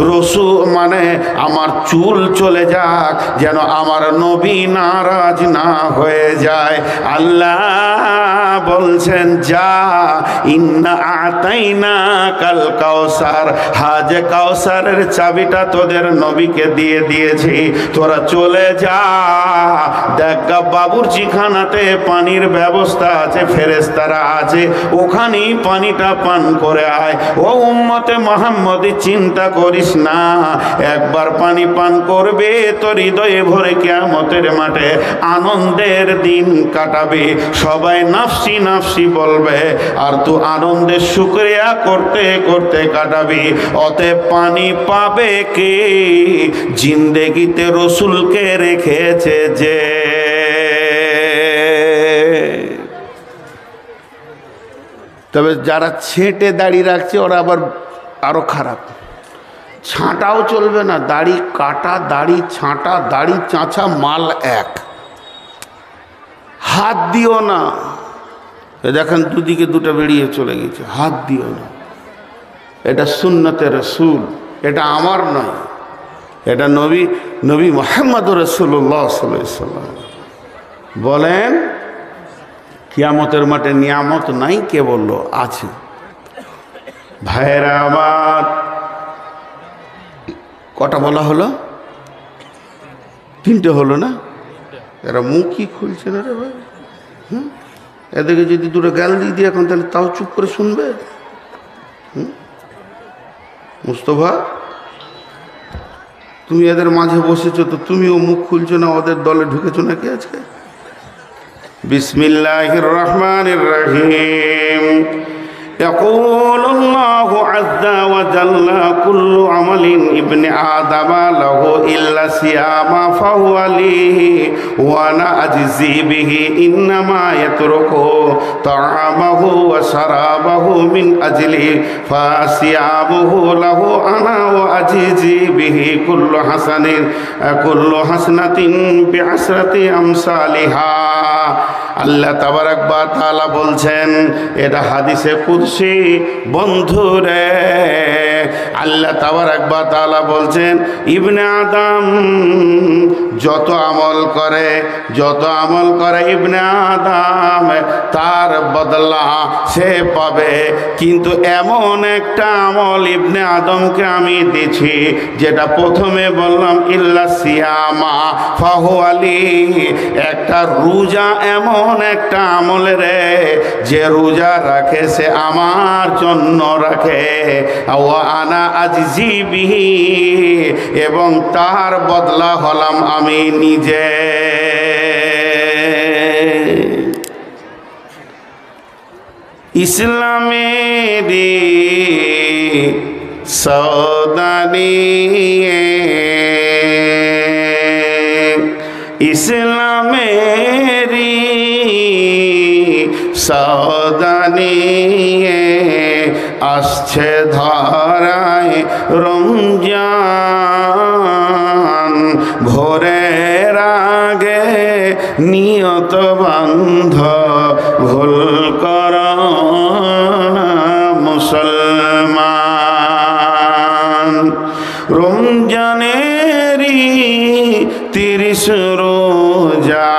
রসুল মানে আমার চুল চলে যাক, যেন আমার নবী নারাজ না হয়ে যায়। আল্লাহ বলছেন, যা, ইন্না আতাইনা কাল কাউসার, হাজ কাউসারের চাবিটা তোদের নবীকে দিয়ে দিয়েছি, তোরা চলে যা। দেখ বাবুর্চিখানাতে পানির ব্যবস্থা আছে, ফেরেশতারা আছে, ওখানেই পানিটা পান করে আয়। ও উম্মতে মুহাম্মদি, চিন্তা করিস না, একবার পানি পান করবে তো হৃদয়ে ভরে কিয়ামতের মাঠে আনন্দের দিন কাটাবে। সবাই নাফসি নাফসি বলবে, আর তুই আনন্দের শুকরিয়া করতে করতে কাটাবি। অতএব পানি পাবে কে? জিন্দেগিতে রসুলকে রেখেছে যে। তবে যারা ছেঁটে দাড়ি রাখছে ওরা আবার আরো খারাপ। ছাঁটাও চলবে না, দাড়ি কাটা, দাড়ি ছাঁটা, দাড়ি চাঁচা মাল এক। হাত দিও না, দেখেন দুদিকে দুটো বেরিয়ে চলে গেছে, হাত দিও না। এটা সুন্নতে রসুল, এটা আমার নয়, এটা নবী মুহাম্মদ রাসূলুল্লাহ সাল্লাল্লাহু আলাইহি ওয়াসাল্লাম বলেন, কিয়ামতের মাঠে নিয়ামত নাই, কে বলল? আছে। ভাইরা আমার, কটা বলা হলো? তিনটে হলো না? এরা মুখই খুলছে না রে ভাই। এদেরকে যদি দুটো গাল দিয়ে এখন, তাহলে তাও চুপ করে শুনবে? মুস্তফা, তুমি এদের মাঝে বসেছো, তো তুমিও মুখ খুলছো না, ওদের দলে ঢুকেছো নাকি আজকে? বিসমিল্লাহির রহমানির রহিম। يقول الله عز وجل كل عمل ابن آدم له إلا الصيام فهو لي وأنا أجزي به إنما يترك طعامه وشرابه من أجلي فصيامه له أنا وأجزي به كل حسنة بعشرة أمثالها। আল্লাহ তাবারাক ওয়া তাআলা বলছেন, এটা হাদিসে কুদসি বন্ধুরে। আল্লাহ তাবারাক ওয়া তাআলা বলছেন, ইবনে আদম, যত আমল করে ইবনে আদম তার বদলা সে পাবে। কিন্তু এমন একটা আমল ইবনে আদমকে আমি দিছি, যেটা প্রথমে বললাম ইল্লা সিয়ামা ফাহু আলী, একটা রোজা এমন একটা আমল রে, যে রোজা রাখে সে আমার জন্য রাখে। ওয়া আনা আজিজি বিহি, এবং তার বদলা হলাম আমি নিজে। ইসলামেরি সৌদানি, ইসলামেরি সৌদানি, আসছে ধরায় রমজান, ভোরের আগে নিয়ত বান্ধ ভুল কর মুসলমান। রমজানেরই 30 রোজা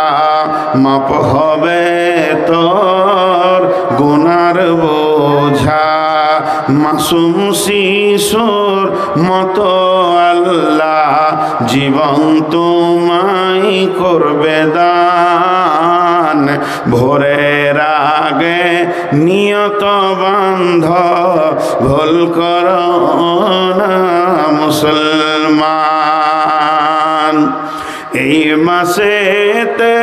মাপ হবে তোর গুনার বোঝা, মাসুম শিশুর মতো আল্লাহ জীবন তোমায় করবে দান। ভোরের আগে নিয়ত বান্ধ ভুল করো না মুসলমান। এই মাসেতে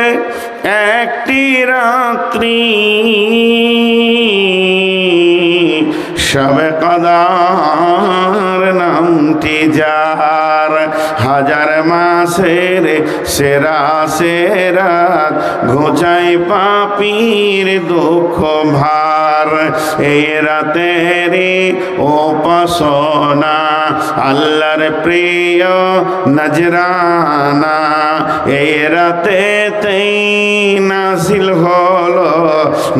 একটি রাত্রি শবে কদর নামটি যার, হাজার মাসের সেরা সেরাত ঘোচাই পাপীর দুঃখ ভার। এই রাতেরই উপাসনা আল্লাহর প্রিয় নজরানা, এই রাতেতেই নাজিল হলো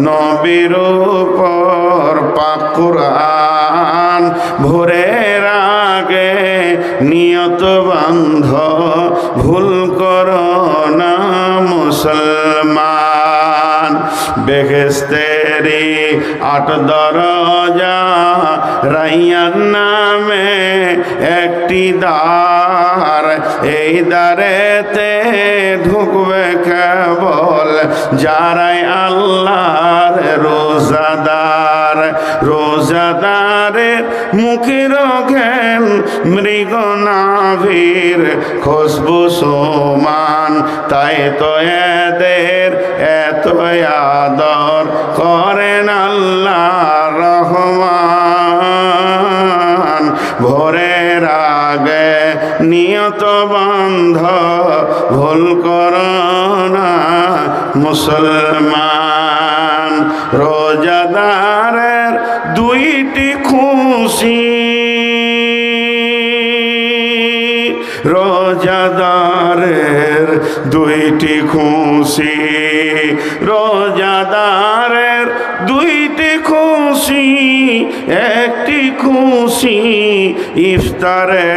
নবীর উপর পাক কুরআন। ভোরের আগে নিয়ত বান্ধ ভুল করো না মুসলমান। বেহেশতেরি 8 দরজা, রাইয়ান নামে একটি দ্বার, এই দ্বারেতে ঢুকবে কেবল যারাই আল্লাহর রোজাদার। রোজাদারের মুখের ঘ্রাণ মৃগ নাভির খুশবু সমান, তাই তো এদের এত আদর করেন আল্লাহ রহমান। ভোরের আগে নিয়ত বান্ধ ভুল করো না মুসলমান। রোজাদারের 2টি খুশি, রোজাদারের 2টি খুশি, রোজাদারের 2টি খুশি। একটি খুশি ইফতারে,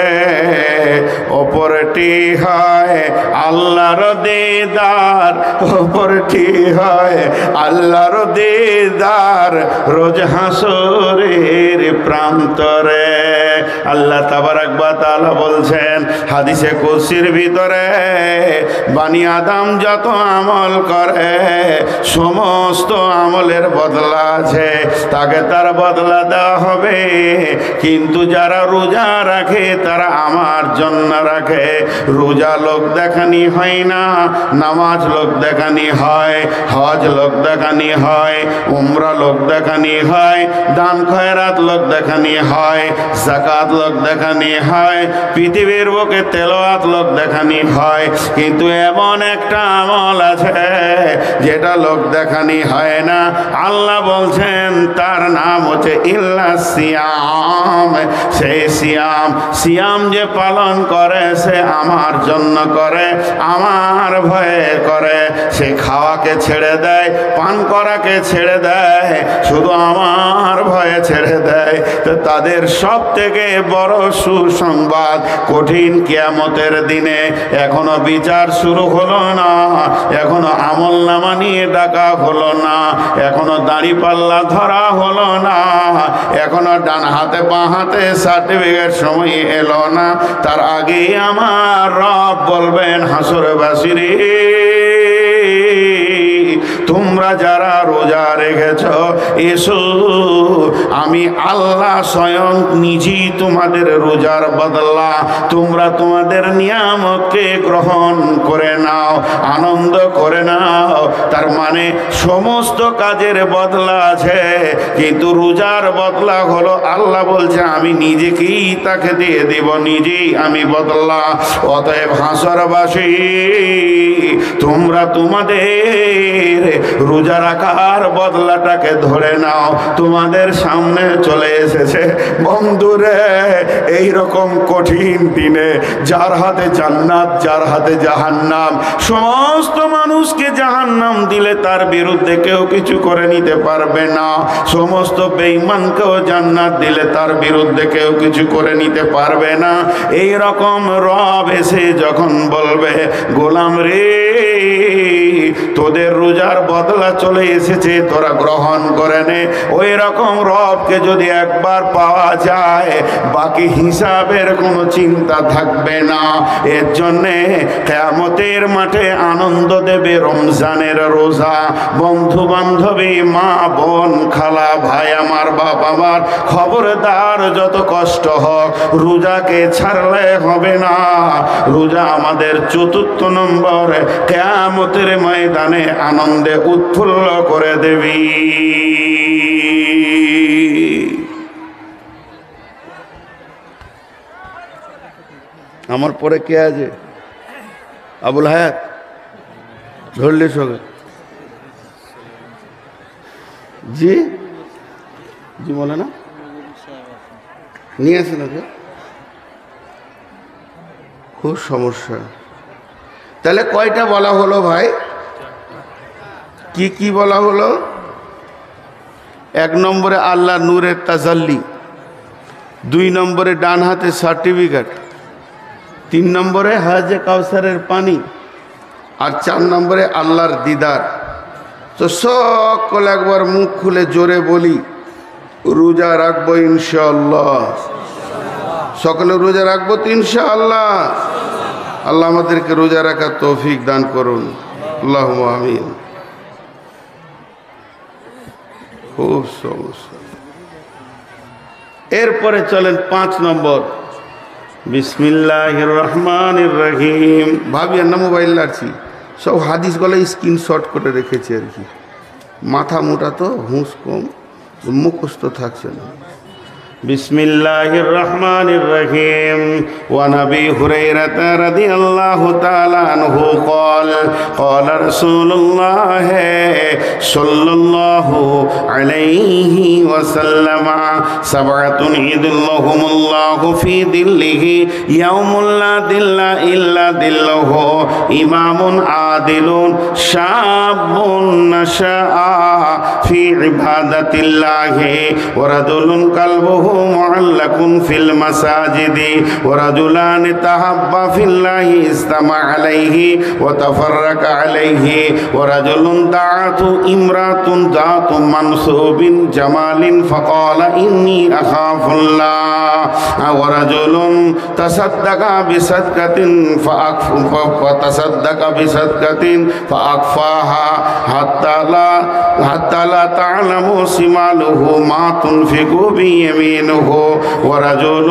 অপরটি হয় আল্লাহর দিদার, অপরটি হয় আল্লাহর দিদার রোজ হাসরের প্রান্তরে। আল্লাহ তাবারাক ওয়া তাআলা বলছেন হাদিসে কুদসির ভিতরে, বানি আদম যত আমল করে সমস্ত আমলের বদলা আছে, তাকে তার বদলা দেওয়া হবে। কিন্তু যারা রোজা রাখে তারা আমার জন্য রাখে। রোজা লোক দেখানি হয় না, নামাজ লোক দেখানি হয়, হজ লোক দেখানি হয়, উমরা লোক দেখানি হয়, দান খয়রাত লোক দেখানি হয়, যাকাত লোক দেখানি হয়, পৃথিবীর বুকে তেলাওয়াত লোক দেখানি হয়। কিন্তু এমন একটা আমল আছে যেটা লোক দেখানি হয় না, আল্লাহ বলছেন তার নাম হচ্ছে ইল্লা সিয়াম। সেই সিয়াম যে পালন করে সে আমার জন্য করে, আমার ভয়ে করে। সে খাওয়াকে ছেড়ে দেয়, পান করাকে ছেড়ে দেয়, শুধু আমার ভয়ে ছেড়ে দেয়। তো তাদের সব থেকে বড় সুসংবাদ, কঠিন কিয়ামতের দিনে এখনো বিচার শুরু হলো না, এখনো আমলনামা নিয়ে ডাকা হলো না, এখনো দাঁড়িপাল্লা ধরা হলো না, এখনো ডান হাতে বাঁ হাতে সার্টিফিকেট সময় এলো না। তার আগেই আমার রব বলবেন হাসরবাসীরে, তোমরা যারা রোজা রেখেছ এসো, আমি আল্লাহ স্বয়ং নিজেই তোমাদের রোজার বদলা, তোমরা তোমাদের নিয়ামতকে গ্রহণ করে নাও, আনন্দ করে নাও। তার মানে সমস্ত কাজের বদলা আছে, কিন্তু রোজার বদলা হলো আল্লাহ বলছে আমি নিজেকেই তাকে দিয়ে দিব, নিজেই আমি বদলা। অতএব হাসরবাসী, তোমরা তোমাদের রোজা রাখার বদলাটাকে ধরে নাও। তোমাদের সামনে চলে এসেছে বন্ধুরে এই রকম কঠিন দিনে, যার হাতে জান্নাত যার হাতে জাহান্নাম। সমস্ত মানুষকে জাহান্নাম দিলে তার বিরুদ্ধে কেউ কিছু করে নিতে পারবে না, সমস্ত বেঈমানকেও জান্নাত দিলে তার বিরুদ্ধে কেউ কিছু করে নিতে পারবে না। এই রকম রব এসে যখন বলবে গোলাম রে, তোদের রোজার বদলা চলে এসেছে, তোরা গ্রহণ করে নে। ওই রকম রবকে যদি একবার পাওয়া যায়, বাকি হিসাবের কোনো চিন্তা থাকবে না। এর জন্যে কিয়ামতের মাঠে আনন্দ দেবে রমজানের রোজা। বন্ধু বান্ধবী, মা বোন, খালা ভাই আমার, বাপ আমার, খবরদার যত কষ্ট হোক রোজাকে ছাড়লে হবে না। রোজা আমাদের চতুর্থ নম্বর, কিয়ামতের ময়দানে আনন্দে উৎফুল্ল করে দেবী। আমার পরে কে আছে? আবুল হায়াত ধরলে সঙ্গে জি জি বলে না, নিয়ে আসেন ওকে, খুব সমস্যা। তাহলে কয়টা বলা হলো ভাই? কি কি বলা হলো? এক নম্বরে আল্লাহ নূরের তাজাল্লি, 2 নম্বরে ডান হাতে সার্টিফিকেট, 3 নম্বরে হাজে কাউসারের পানি, আর 4 নম্বরে আল্লাহর দিদার। তো সকলে একবার মুখ খুলে জোরে বলি রোজা রাখবো ইনশাআল্লাহ। সকলে রোজা রাখবো তো ইনশাআল্লাহ। আল্লাহ আমাদেরকে রোজা রাখার তৌফিক দান করুন, আল্লাহুম্মা আমিন। খুব সমস্যা। এরপরে চলেন 5 নম্বর, বিসমিল্লাহির রহমানির রহিম। ভাবি আর না মোবাইল লাগছি, সব হাদিসগুলো স্ক্রিনশট করে রেখেছি আর কি, মাথা মোটা তো হুঁশ কম, মুখস্থ থাকছে না। বিসমিল্লাহির রহমানির রহিম। ওয়া নবী হুরায়রা রাদিয়াল্লাহু তাআলা আনহু قال قال رسول الله صلى الله عليه وسلم سبعة يظلهم الله في ظله يوم لا ظل إلا ظله إمام عادل شاب نشأ في عبادة الله ورجل قلبه معلق في المساجد ورجلان تحابا في الله اجتمع عليه وتفرق عليه ورجل دعته امرأة ذات منصب جمال فقال إني أخاف الله ورجل تصدق بصدقة فأخفاها حتى لا تعلم شماله ما تنفق بيمينه ورجل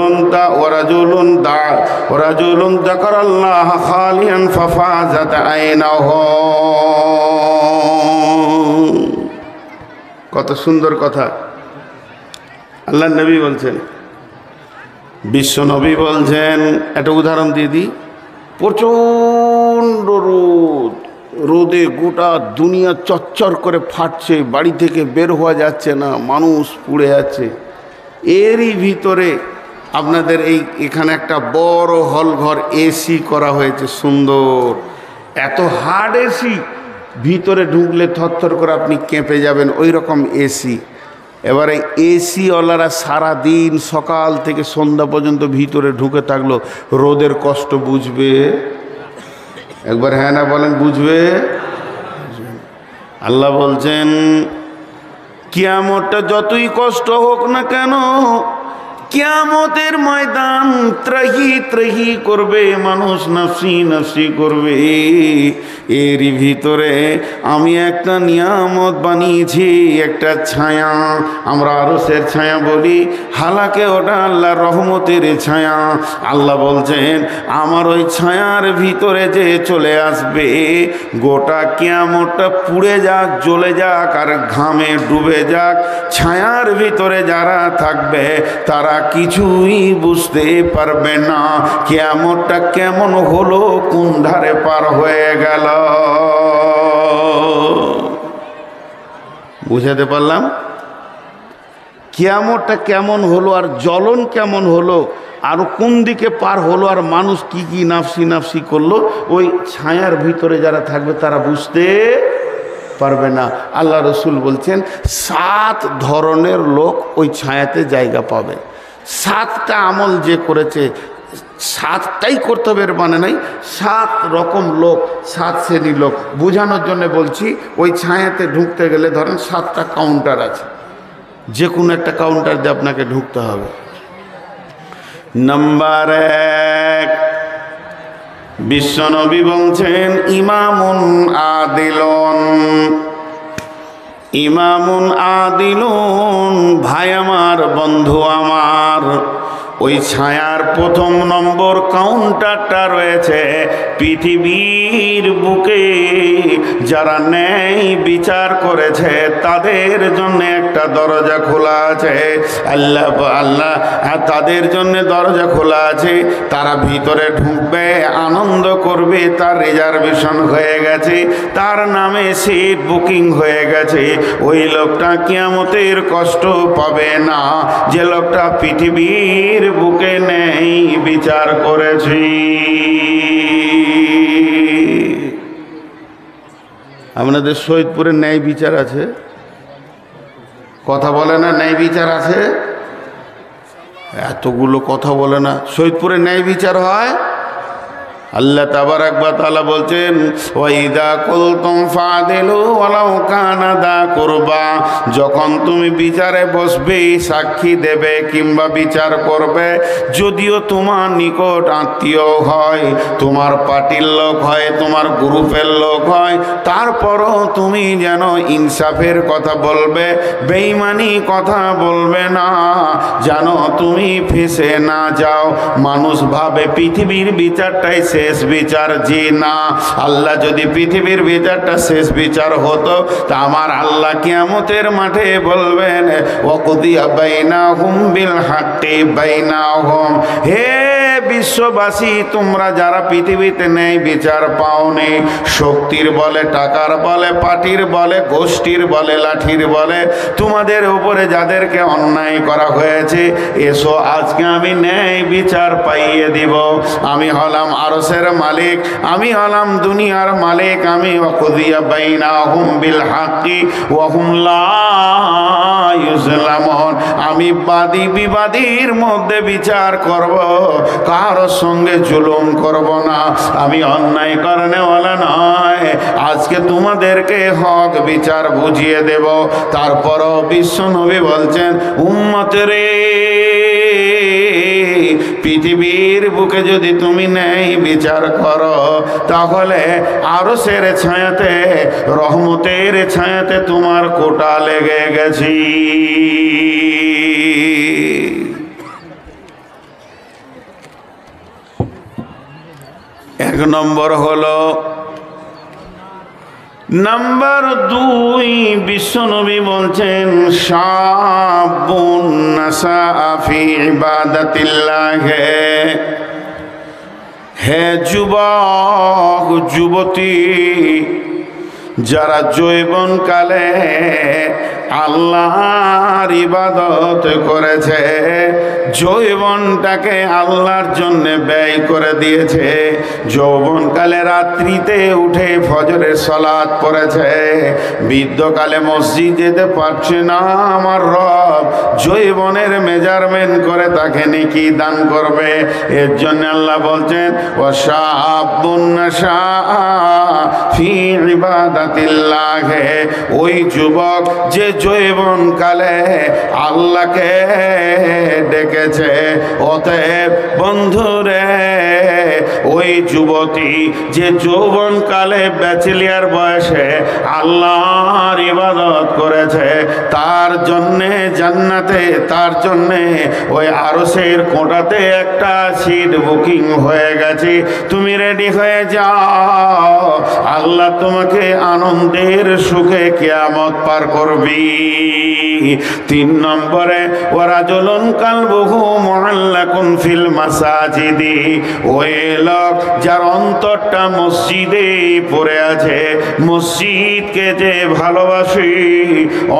ذكر الله خاليا ففازت عينه। কত সুন্দর কথা আল্লাহ নবী বলছেন, বিশ্ব নবী বলছেন। একটা উদাহরণ দিয়ে দিই, প্রচণ্ড রোদ, রোদে গোটা দুনিয়া চচ্চর করে ফাটছে, বাড়ি থেকে বের হওয়া যাচ্ছে না, মানুষ পুড়ে যাচ্ছে। এরই ভিতরে আপনাদের এখানে একটা বড় হল ঘর, এসি করা হয়েছে সুন্দর, এত হার্ড এসি, ভিতরে ঢুকলে থরথর করে আপনি কেঁপে যাবেন, ওই রকম এসি। এবারে এসিওয়ালারা সারাদিন সকাল থেকে সন্ধ্যা পর্যন্ত ভিতরে ঢুকে থাকলো, রোদের কষ্ট বুঝবে? একবার হ্যাঁ না বলেন, বুঝবে? আল্লাহ বলছেন কিয়ামতটা যতই কষ্ট হোক না কেন, কিয়ামতের ময়দান ত্রাহি ত্রাহি করবে, মানুষ নাফসি নাফসি করবে। এরই ভিতরে আমি একটা নিয়ামত বানিয়েছি, একটা ছায়া, আমরা আরশের ছায়া বলি, হালাকে ওটা আল্লাহর রহমতের ছায়া। আল্লাহ বলছেন আমার ওই ছায়ার ভিতরে যে চলে আসবে, গোটা কিয়ামতটা পুড়ে যাক, জ্বলে যাক আর ঘামে ডুবে যাক, ছায়ার ভিতরে যারা থাকবে তারা কিছুই বুঝতে পারবে না কিয়ামতটা কেমন হলো, কোন ধারে পার হয়ে গেল। বুঝাতে পারলাম কিয়ামতটা কেমন হলো, আর জ্বলন কেমন হলো, আর কোন দিকে পার হলো, আর মানুষ কি কি নাফসি নাফসি করলো, ওই ছায়ার ভিতরে যারা থাকবে তারা বুঝতে পারবে না। আল্লাহ রসুল বলছেন 7 ধরনের লোক ওই ছায়াতে জায়গা পাবে। 7টা আমল যে করেছে 7টাই করতে হবে মানে নাই, 7 রকম লোক, 7 শ্রেণীর লোক। বোঝানোর জন্য বলছি, ওই ছায়াতে ঢুকতে গেলে ধরেন 7টা কাউন্টার আছে, যে কোনো একটা কাউন্টার দিয়ে আপনাকে ঢুকতে হবে। নাম্বার 1, বিশ্বনবী বলছেন ইমামুন আদিলুন, ইমামুন আদিলুন, ভাই আমার, বন্ধু আমার, ওই ছায়ার প্রথম নম্বর কাউন্টারটা রয়েছে পৃথিবীর বুকে যারা ন্যায় বিচার করেছে তাদের জন্য একটা দরজা খোলা আছে। আল্লাহ তাদের জন্য দরজা খোলা আছে, তারা ভিতরে ঢুকবে, আনন্দ করবে, তার রিজার্ভেশন হয়ে গেছে, তার নামে সিট বুকিং হয়ে গেছে। ওই লোকটা কিয়ামতের কষ্ট পাবে না, যে লোকটা পৃথিবীর বুকে নেই বিচার করেছি। আপনাদের শহীদপুরে ন্যায় বিচার আছে? কথা বলে না ন্যায় বিচার আছে? এতগুলো কথা বলে না, শহীদপুরে ন্যায় বিচার হয়। আল্লাহ তাবারাক ওয়া তাআলা বলছেন ওয়াইদা কুলতুম ফাদিলু ওয়ালাউ কানা দা কুরবা, যখন তুমি বিচারে বসবে, সাক্ষী দেবে কিংবা বিচার করবে, যদিও তোমার নিকট আত্মীয় হয়, তোমার পার্টির লোক হয়, তোমার গ্রুপের লোক হয়, তারপরও তুমি যেন ইনসাফের কথা বলবে, বেঈমানি কথা বলবে না, যেন তুমি ফেঁসে না যাও। মানুষ ভাবে পৃথিবীর বিচারটাই শেষ বিচার, জি না। আল্লাহ যদি পৃথিবীর বিচারটা শেষ বিচার হতো, তা আমার আল্লাহ কিয়ামতের মাঠে বলবেন ওয়াকুদিয়া বাইনাহুম বিল হাক্কি বাইনাহুম, হে বিশ্ববাসী, তোমরা যারা পৃথিবীতে ন্যায় বিচার পাওনি, শক্তির বলে, টাকার বলে, পার্টির বলে, গোষ্ঠীর বলে, লাঠির বলে, তোমাদের উপরে যাদেরকে অন্যায় করা হয়েছে, এসো আজকে আমি ন্যায় বিচার পাইয়ে দিব। আমি হলাম আরশের মালিক, আমি হলাম দুনিয়ার মালিক, আমি ওয়াকুদিয়া বাইনাহুম বিল হাক্কি ওয়া হুম লা ইউজলামুন, আমি বাদী বিবাদীর মধ্যে বিচার করব, কারোর সঙ্গে জুলুম করব না, আমি অন্যায় করনেওয়ালা নয়। আজকে তোমাদেরকে হক বিচার বুঝিয়ে দেব। তারপরও বিশ্বনবী বলছেন উম্মতেরে, পৃথিবীর বুকে যদি তুমি ন্যায় বিচার করো, তাহলে আরশের ছায়াতে, রহমতের ছায়াতে তোমার কোটা লেগে গেছি। 1 নম্বর হলো, নাম্বার 2, বিশ্বনবী বলছেন শাবুন নাশাআ ফি ইবাদাতিল্লাহ, হে যুবক যুবতী, যারা যৌবনকালে আল্লাহর ইবাদত করেছে, যৌবনটাকে আল্লাহর জন্য ব্যয় করে দিয়েছে, যৌবনকালে রাত্রিতে উঠে ফজরের সালাত পড়েছে, বৃদ্ধকালে মসজিদ যেতে পারছে না, আমার রব যৌবনের মেজারমেন্ট করে তাকে নেকি দান করবে। এর জন্য আল্লাহ বলছেন ওয়াশাবুন নাশা ফি ইবাদাতিল্লাহ, ওই যুবক যে যৌবনকালে আল্লাহকে ডেকেছে। অতএব বন্ধুরে, ওই যুবতী যে যৌবনকালে ব্যাচেলিয়ার বয়সে আল্লাহর ইবাদত করেছে, তার জন্যে জান্নাতে, তার জন্যে ওই আরশের কোটাতে একটা সিট বুকিং হয়ে গেছে। তুমি রেডি হয়ে যাও, আল্লাহ তোমাকে আনন্দের সুখে কিয়ামত পার করবি। 3 নম্বরে ওয়ারাজুলুন কালবুহু মুআল্লাকুন ফিল মাসাজিদি, ওই লোক যার অন্তরটা মসজিদে পড়ে আছে, মসজিদকে যে ভালোবাসি,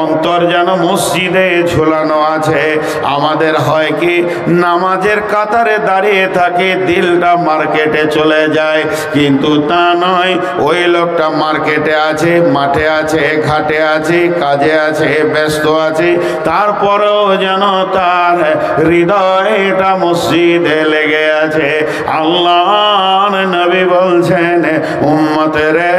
অন্তর যেন মসজিদে ঝুলানো আছে। আমাদের হয় কি, নামাজের কাতারে দাঁড়িয়ে থাকে, দিলটা মার্কেটে চলে যায়, কিন্তু তা নয়। ওই লোকটা মার্কেটে আছে, মাঠে আছে, ঘাটে আছে, কাজে আছে, ব্যস্ত আছে, তারপরেও যেন তার হৃদয়টা মসজিদে লেগে আছে। আল্লাহর নবী বলছেন, উম্মতেরে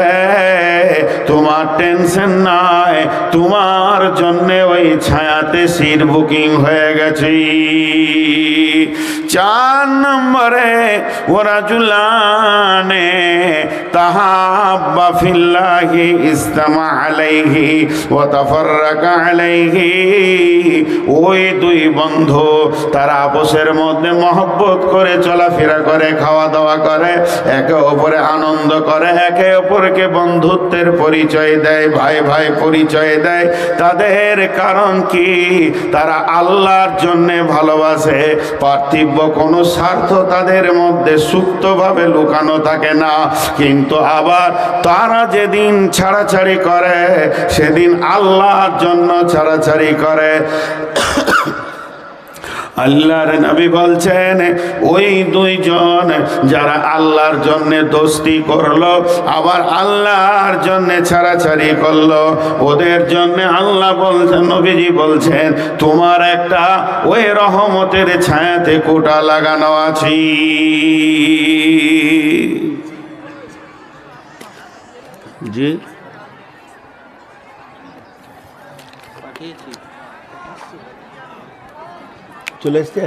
তোমার টেনশন নাই, তোমার জন্য ওই ছায়াতে সিট বুকিং হয়ে গেছে। 4 নম্বরে ওয়ারাজুলানে তাহাব্বা ফিল্লাহি ইসতামা আলাইহি ওয়া তাফাররাকা আলাইহি, ওই 2 বন্ধু তারা আপসের মধ্যে মহব্বত করে চলাফেরা করে, খাওয়া দাওয়া করে, একে অপরে আনন্দ করে, একে অপরকে বন্ধুত্বের পরিচয় দেয়, ভাই ভাই পরিচয় দেয়। তাদের কারণ কি? তারা আল্লাহর জন্য ভালোবাসে, পার্থিব কোনো স্বার্থ তাদের মধ্যে সুপ্তভাবে লুকানো থাকে না। কিন্তু আবার তারা যেদিন ছাড়াছাড়ি করে, সেদিন আল্লাহর জন্য ছাড়াছাড়ি করে। আল্লাহর নবী বলছেন, ওই 2 জন যারা আল্লাহর জন্য দোস্তি করলো, আবার আল্লাহর জন্য ছাড়াছাড়ি করলো, ওদের জন্য আল্লাহ বলছেন, নবীজি বলছেন, তোমার একটা ওই রহমতের ছায়াতে কোটা লাগানো আছে। জি চলে এসছে,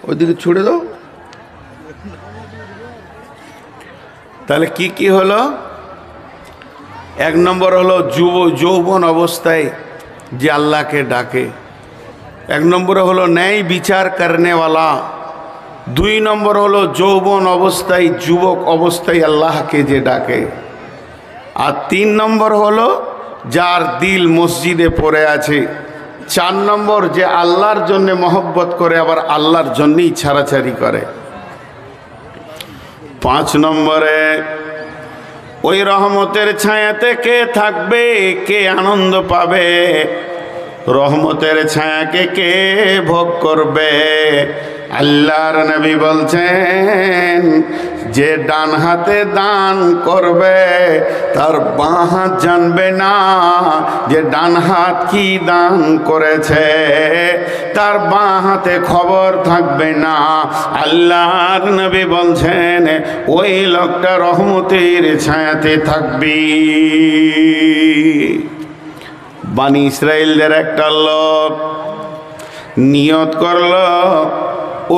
ওইদিকে ছুড়ে দাও। তাহলে কি কি হলো? 1 নম্বর হলো যৌবন অবস্থায় যে আল্লাহকে ডাকে, 1 নম্বরে হলো ন্যায় বিচার করনেওয়ালা, 2 নম্বর হলো যৌবন অবস্থায়, যুবক অবস্থায় আল্লাহকে যে ডাকে, আর 3 নম্বর হলো যার দিল মসজিদে পড়ে আছে, 4 নম্বর যে আল্লাহর জন্য মহব্বত করে, আবার আল্লাহর জন্যই ছাড়াছাড়ি করে। 5 নম্বরে ওই রহমতের ছায়াতে কে থাকবে, কে আনন্দ পাবে, রহমতের ছায়াকে কে ভোগ করবে। আল্লাহর নবী বলছেন, যে ডান হাতে দান করবে তার বাঁ হাত জানবে না যে ডান হাত কি দান করেছে, তার বাঁ হাতে খবর থাকবে না। আল্লাহর নবী বলছেন, ওই লোকটা রহমতের ছায়াতে থাকবি। বানি ইসরাইলদের একটা লোক নিয়ত করলো,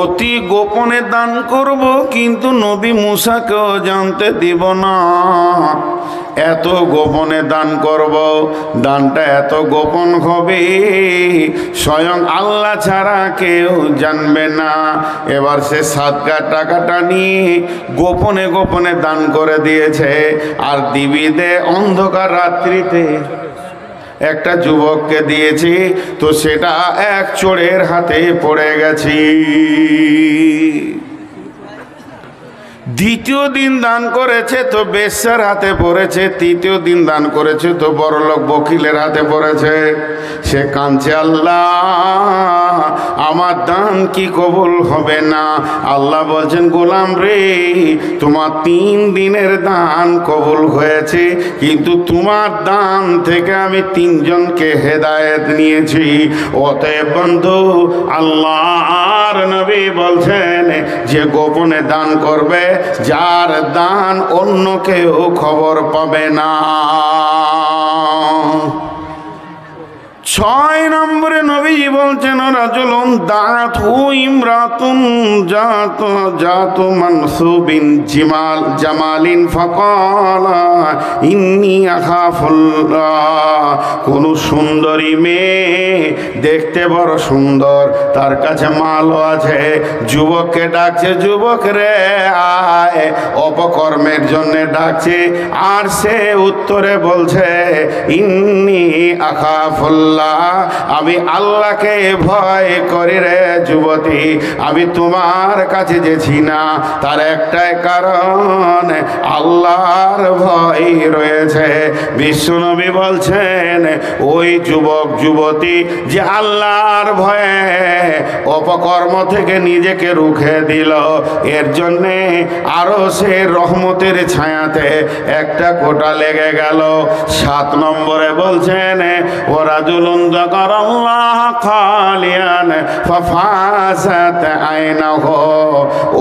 অতি গোপনে দান করব, কিন্তু নবী মুসাকেও জানতে দিব না। এত গোপনে দান করব, দানটা এত গোপন হবে স্বয়ং আল্লাহ ছাড়া কেউ জানবে না। এবার সে সাদকার টাকাটা নিয়ে গোপনে গোপনে দান করে দিয়েছে, আর দিবিতে অন্ধকার রাত্রিতে একটা যুবককে দিয়েছি, তো সেটা এক চোরের হাতে পড়ে গেছি। দ্বিতীয় দিন দান করেছে তো বেশ্যার হাতে পড়েছে, তৃতীয় দিন দান করেছে তো বড়লোক বকিলের হাতে পড়েছে। সে কাঁদছে, আল্লাহ আমার দান কি কবুল হবে না? আল্লাহ বলছেন, গোলাম রে, তোমার 3 দিনের দান কবুল হয়েছে, কিন্তু তোমার দান থেকে আমি 3 জনকে হেদায়েত নিয়েছি। অতএব বন্ধু, আল্লাহর নবী বলছেন যে গোপনে দান করবে, যার দান অন্য কেউ খবর পাবে না। 6 নম্বরে নবীজি বলছেন, রাজুলুন দাআতহু ইমরাতুন জাতু মানসুবিন জামালিন ফাকালা ইন্নী আখাফুল্লাহ। কোন সুন্দরী মেয়ে, দেখতে বড় সুন্দর, তার কাছে মালও আছে, যুবককে ডাকছে, যুবক রে আয়, অপকর্মের জন্য ডাকছে, আর সে উত্তরে বলছে, ইন্নী আখাফুল্লাহ, আমি আল্লাহকে ভয় করি রে যুবতী। আমি তোমার কাছে যেছি না, তার একটাই কারণ, আল্লাহর ভয় রয়েছে। বিশ্বনবী বলছেন, ওই যুবক যুবতী যে আল্লাহর ভয়ে অপকর্ম থেকে নিজেকে রুখে দিল, এর জন্যে আরো সে রহমতের ছায়াতে একটা কোটা লেগে গেল। 7 নম্বরে বলছেন, ওরা যাকারাল্লাহ খালিয়ান ফাফাসাত আইনাহু।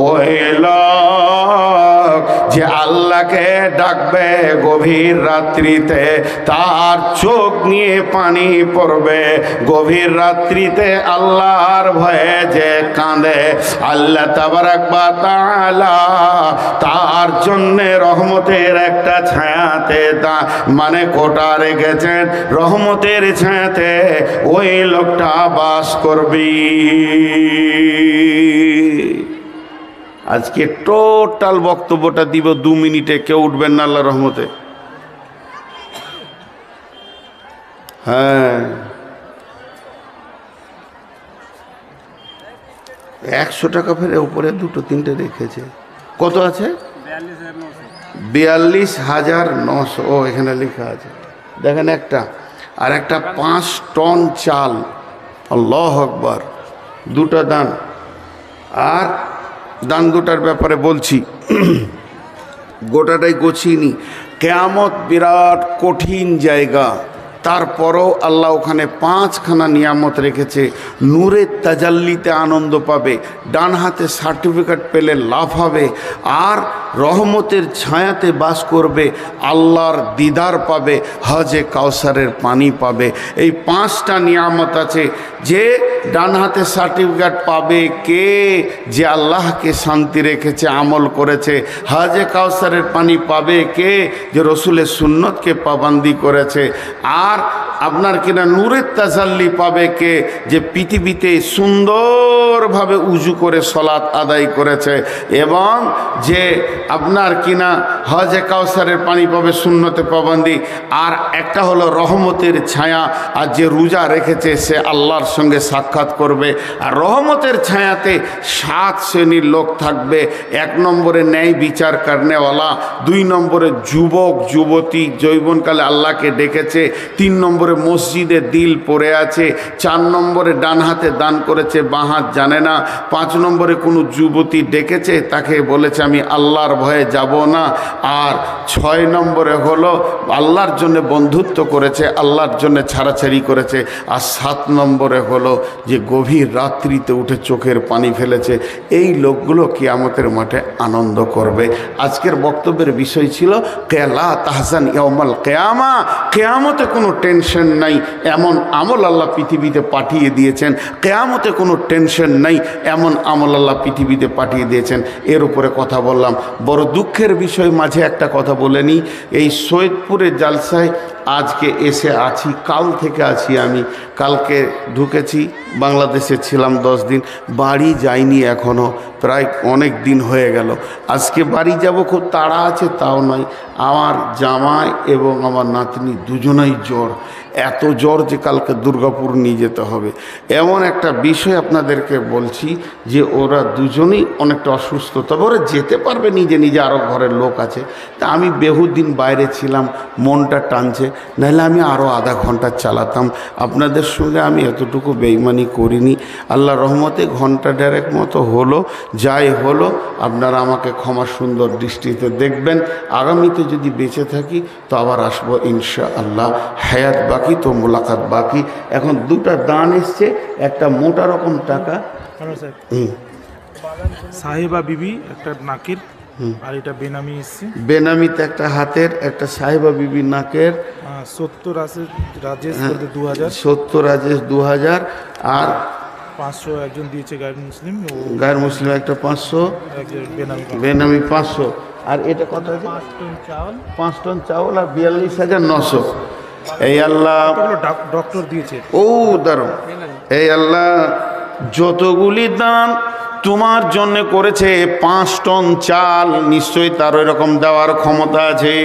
ওই লোক যে আল্লাহকে ডাকবে গভীর রাত্রিতে, তার চোখ নিয়ে পানি পড়বে। গভীর রাত্রিতে আল্লাহর ভয়ে যে কাঁদে, আল্লাহ তাবারাক ওয়া তাআলা তার জন্য রহমতের একটা ছায়াতে, তা মানে কোটা রেখেছেন, রহমতের ছায়াতে ওই লোকটা বাস করবি। আজকে টোটাল বক্তব্যটা দিব 2 মিনিটে, কেউ উঠবেন না আল্লাহর রহমতে। হ্যাঁ, 100 টাকা ফেরে উপরে 2-3টে রেখেছে। কত আছে? 42,900। ও এখানে লেখা আছে, দেখেন একটা, আর একটা 5 টন চাল। আল্লাহু আকবার। 2টা দান। আর দান 2টার ব্যাপারে বলছি, গোটাটাই গোছিনি। কিয়ামত বিরাট কঠিন জায়গা, তারপরও আল্লাহ ওখানে 5খানা নিয়ামত রেখেছে। নূরের তাজাল্লিতে আনন্দ পাবে, ডান হাতে সার্টিফিকেট পেলে লাভ হবে, আর রহমতের ছায়াতে বাস করবে, আল্লাহর দিদার পাবে, হজে কাউসারের পানি পাবে। এই 5টা নিয়ামত আছে। যে ডান হাতে সার্টিফিকেট পাবে কে? যে আল্লাহকে শান্তি রেখেছে, আমল করেছে। হজে কাউসারের পানি পাবে কে? যে রসুলের সুন্নতকে পাবন্দি করেছে। আর আপনার কিনা নূরের তাজাল্লি পাবে কে? যে পৃথিবীতে সুন্দরভাবে উজু করে সলাত আদায় করেছে, এবং যে আপনার কিনা হজে কাউসারের পানি পাবে, সুন্নতে পাবন্দি। আর একটা হলো রহমতের ছায়া, আর যে রোজা রেখেছে সে আল্লাহর সঙ্গে সাক্ষাৎ করবে। আর রহমতের ছায়াতে 7 শ্রেণীর লোক থাকবে। 1 নম্বরে ন্যায় বিচার করনেওয়ালা, 2 নম্বরে যুবক যুবতী যৌবনকালে আল্লাহকে ডেকেছে, 3 নম্বরে মসজিদে দিল পড়ে আছে, 4 নম্বরে ডান হাতে দান করেছে, বাঁ হাত জানে না, 5 নম্বরে কোনো যুবতী ডেকেছে, তাকে বলেছে আমি আল্লাহর ভয়ে যাব না, আর 6 নম্বরে হলো আল্লাহর জন্য বন্ধুত্ব করেছে, আল্লাহর জন্য ছাড়াছাড়ি করেছে, আর 7 নম্বরে হলো যে গভীর রাত্রিতে উঠে চোখের পানি ফেলেছে। এই লোকগুলো কিয়ামতের মাঠে আনন্দ করবে। আজকের বক্তব্যের বিষয় ছিল লা তাহজান ইয়াউমাল কিয়ামা। কিয়ামতে কোনো টেনশন নাই, এমন আমল আল্লাহ পৃথিবীতে পাঠিয়ে দিয়েছেন। কিয়ামতে কোনো টেনশন নাই, এমন আমল আল্লাহ পৃথিবীতে পাঠিয়ে দিয়েছেন। এর উপরে কথা বললাম। বড় দুঃখের বিষয়, মাঝে একটা কথা বলে নিই। এই সৈয়দপুরের জালসায় আজকে এসে আছি, কাল থেকে আছি আমি। কালকে ঢুকেছি, বাংলাদেশে ছিলাম 10 দিন, বাড়ি যাইনি এখনও, প্রায় অনেক দিন হয়ে গেল। আজকে বাড়ি যাব, খুব তাড়া আছে তাও নয়। আমার জামাই এবং আমার নাতনি দুজনেই জ্বর। এত জ্বর যে কালকে দুর্গাপুর নিয়ে যেতে হবে। এমন একটা বিষয় আপনাদেরকে বলছি যে ওরা দুজনেই অনেকটা অসুস্থ, তবে ওরা যেতে পারবে নিজে নিজে, আরও ঘরের লোক আছে। তা আমি বহুদিন বাইরে ছিলাম, মনটা টানছে, নাহলে আমি আরও আধা ঘন্টা চালাতাম। আপনাদের সঙ্গে আমি এতটুকু বেইমানি করিনি। আল্লাহ রহমতে ঘন্টা দেড়েক মতো হলো, যাই হলো আপনারা আমাকে ক্ষমা সুন্দর দৃষ্টিতে দেখবেন। আগামীতে যদি বেঁচে থাকি তো আবার আসবো ইনশাআল্লাহ। হায়াত বাকি তো মোলাকাত বাকি। এখন দুটা দান এসছে, একটা মোটা রকম টাকা, সাহেবা বিবি একটা নাকের, আর এটা বেনামি এসছে। বেনামিতে একটা হাতের, একটা সাহেবা বিবি নাকের, 70 রাজেশ 2000, 70 রাজেশ 2000, আর 500 একজন দিয়েছে গায়ের মুসলিম, গায়ের মুসলিম একটা 500, বেনামি বেনামি 500, আর এটা কত আছে? 5 টন চাউল আর 42,900। এই আল্লাহ ডক্টর দিয়েছে। ও দাঁড়ো, এই আল্লাহ যতগুলি দান তোমার জন্য করেছে, 5 টন চাল, নিশ্চয়ই তার ওই রকম দেওয়ার ক্ষমতা আছে।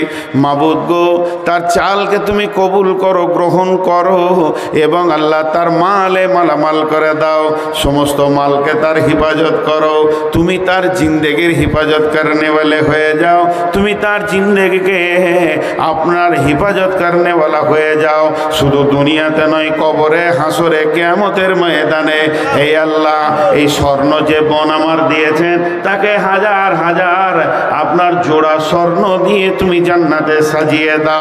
মাবুদ গো, তার চালকে তুমি কবুল করো, গ্রহণ করো, এবং আল্লাহ তার মালে মালামাল করে দাও। সমস্ত মালকে তার হিফাজত করো। তুমি তার জিন্দেগির হিফাজত করনে वाले হয়ে যাও। তুমি তার জিন্দেগিকে আপনার হিফাজত করনে वाला হয়ে যাও, শুধু দুনিয়াতে নয়, কবরে, হাসরে, কিয়ামতের ময়দানে। এই আল্লাহ, এই স্বর্ণ যে বোন আমার দিয়েছেন, তাকে হাজার হাজার আপনার জোড়া স্বর্ণ দিয়ে তুমি জান্নাতে সাজিয়ে দাও।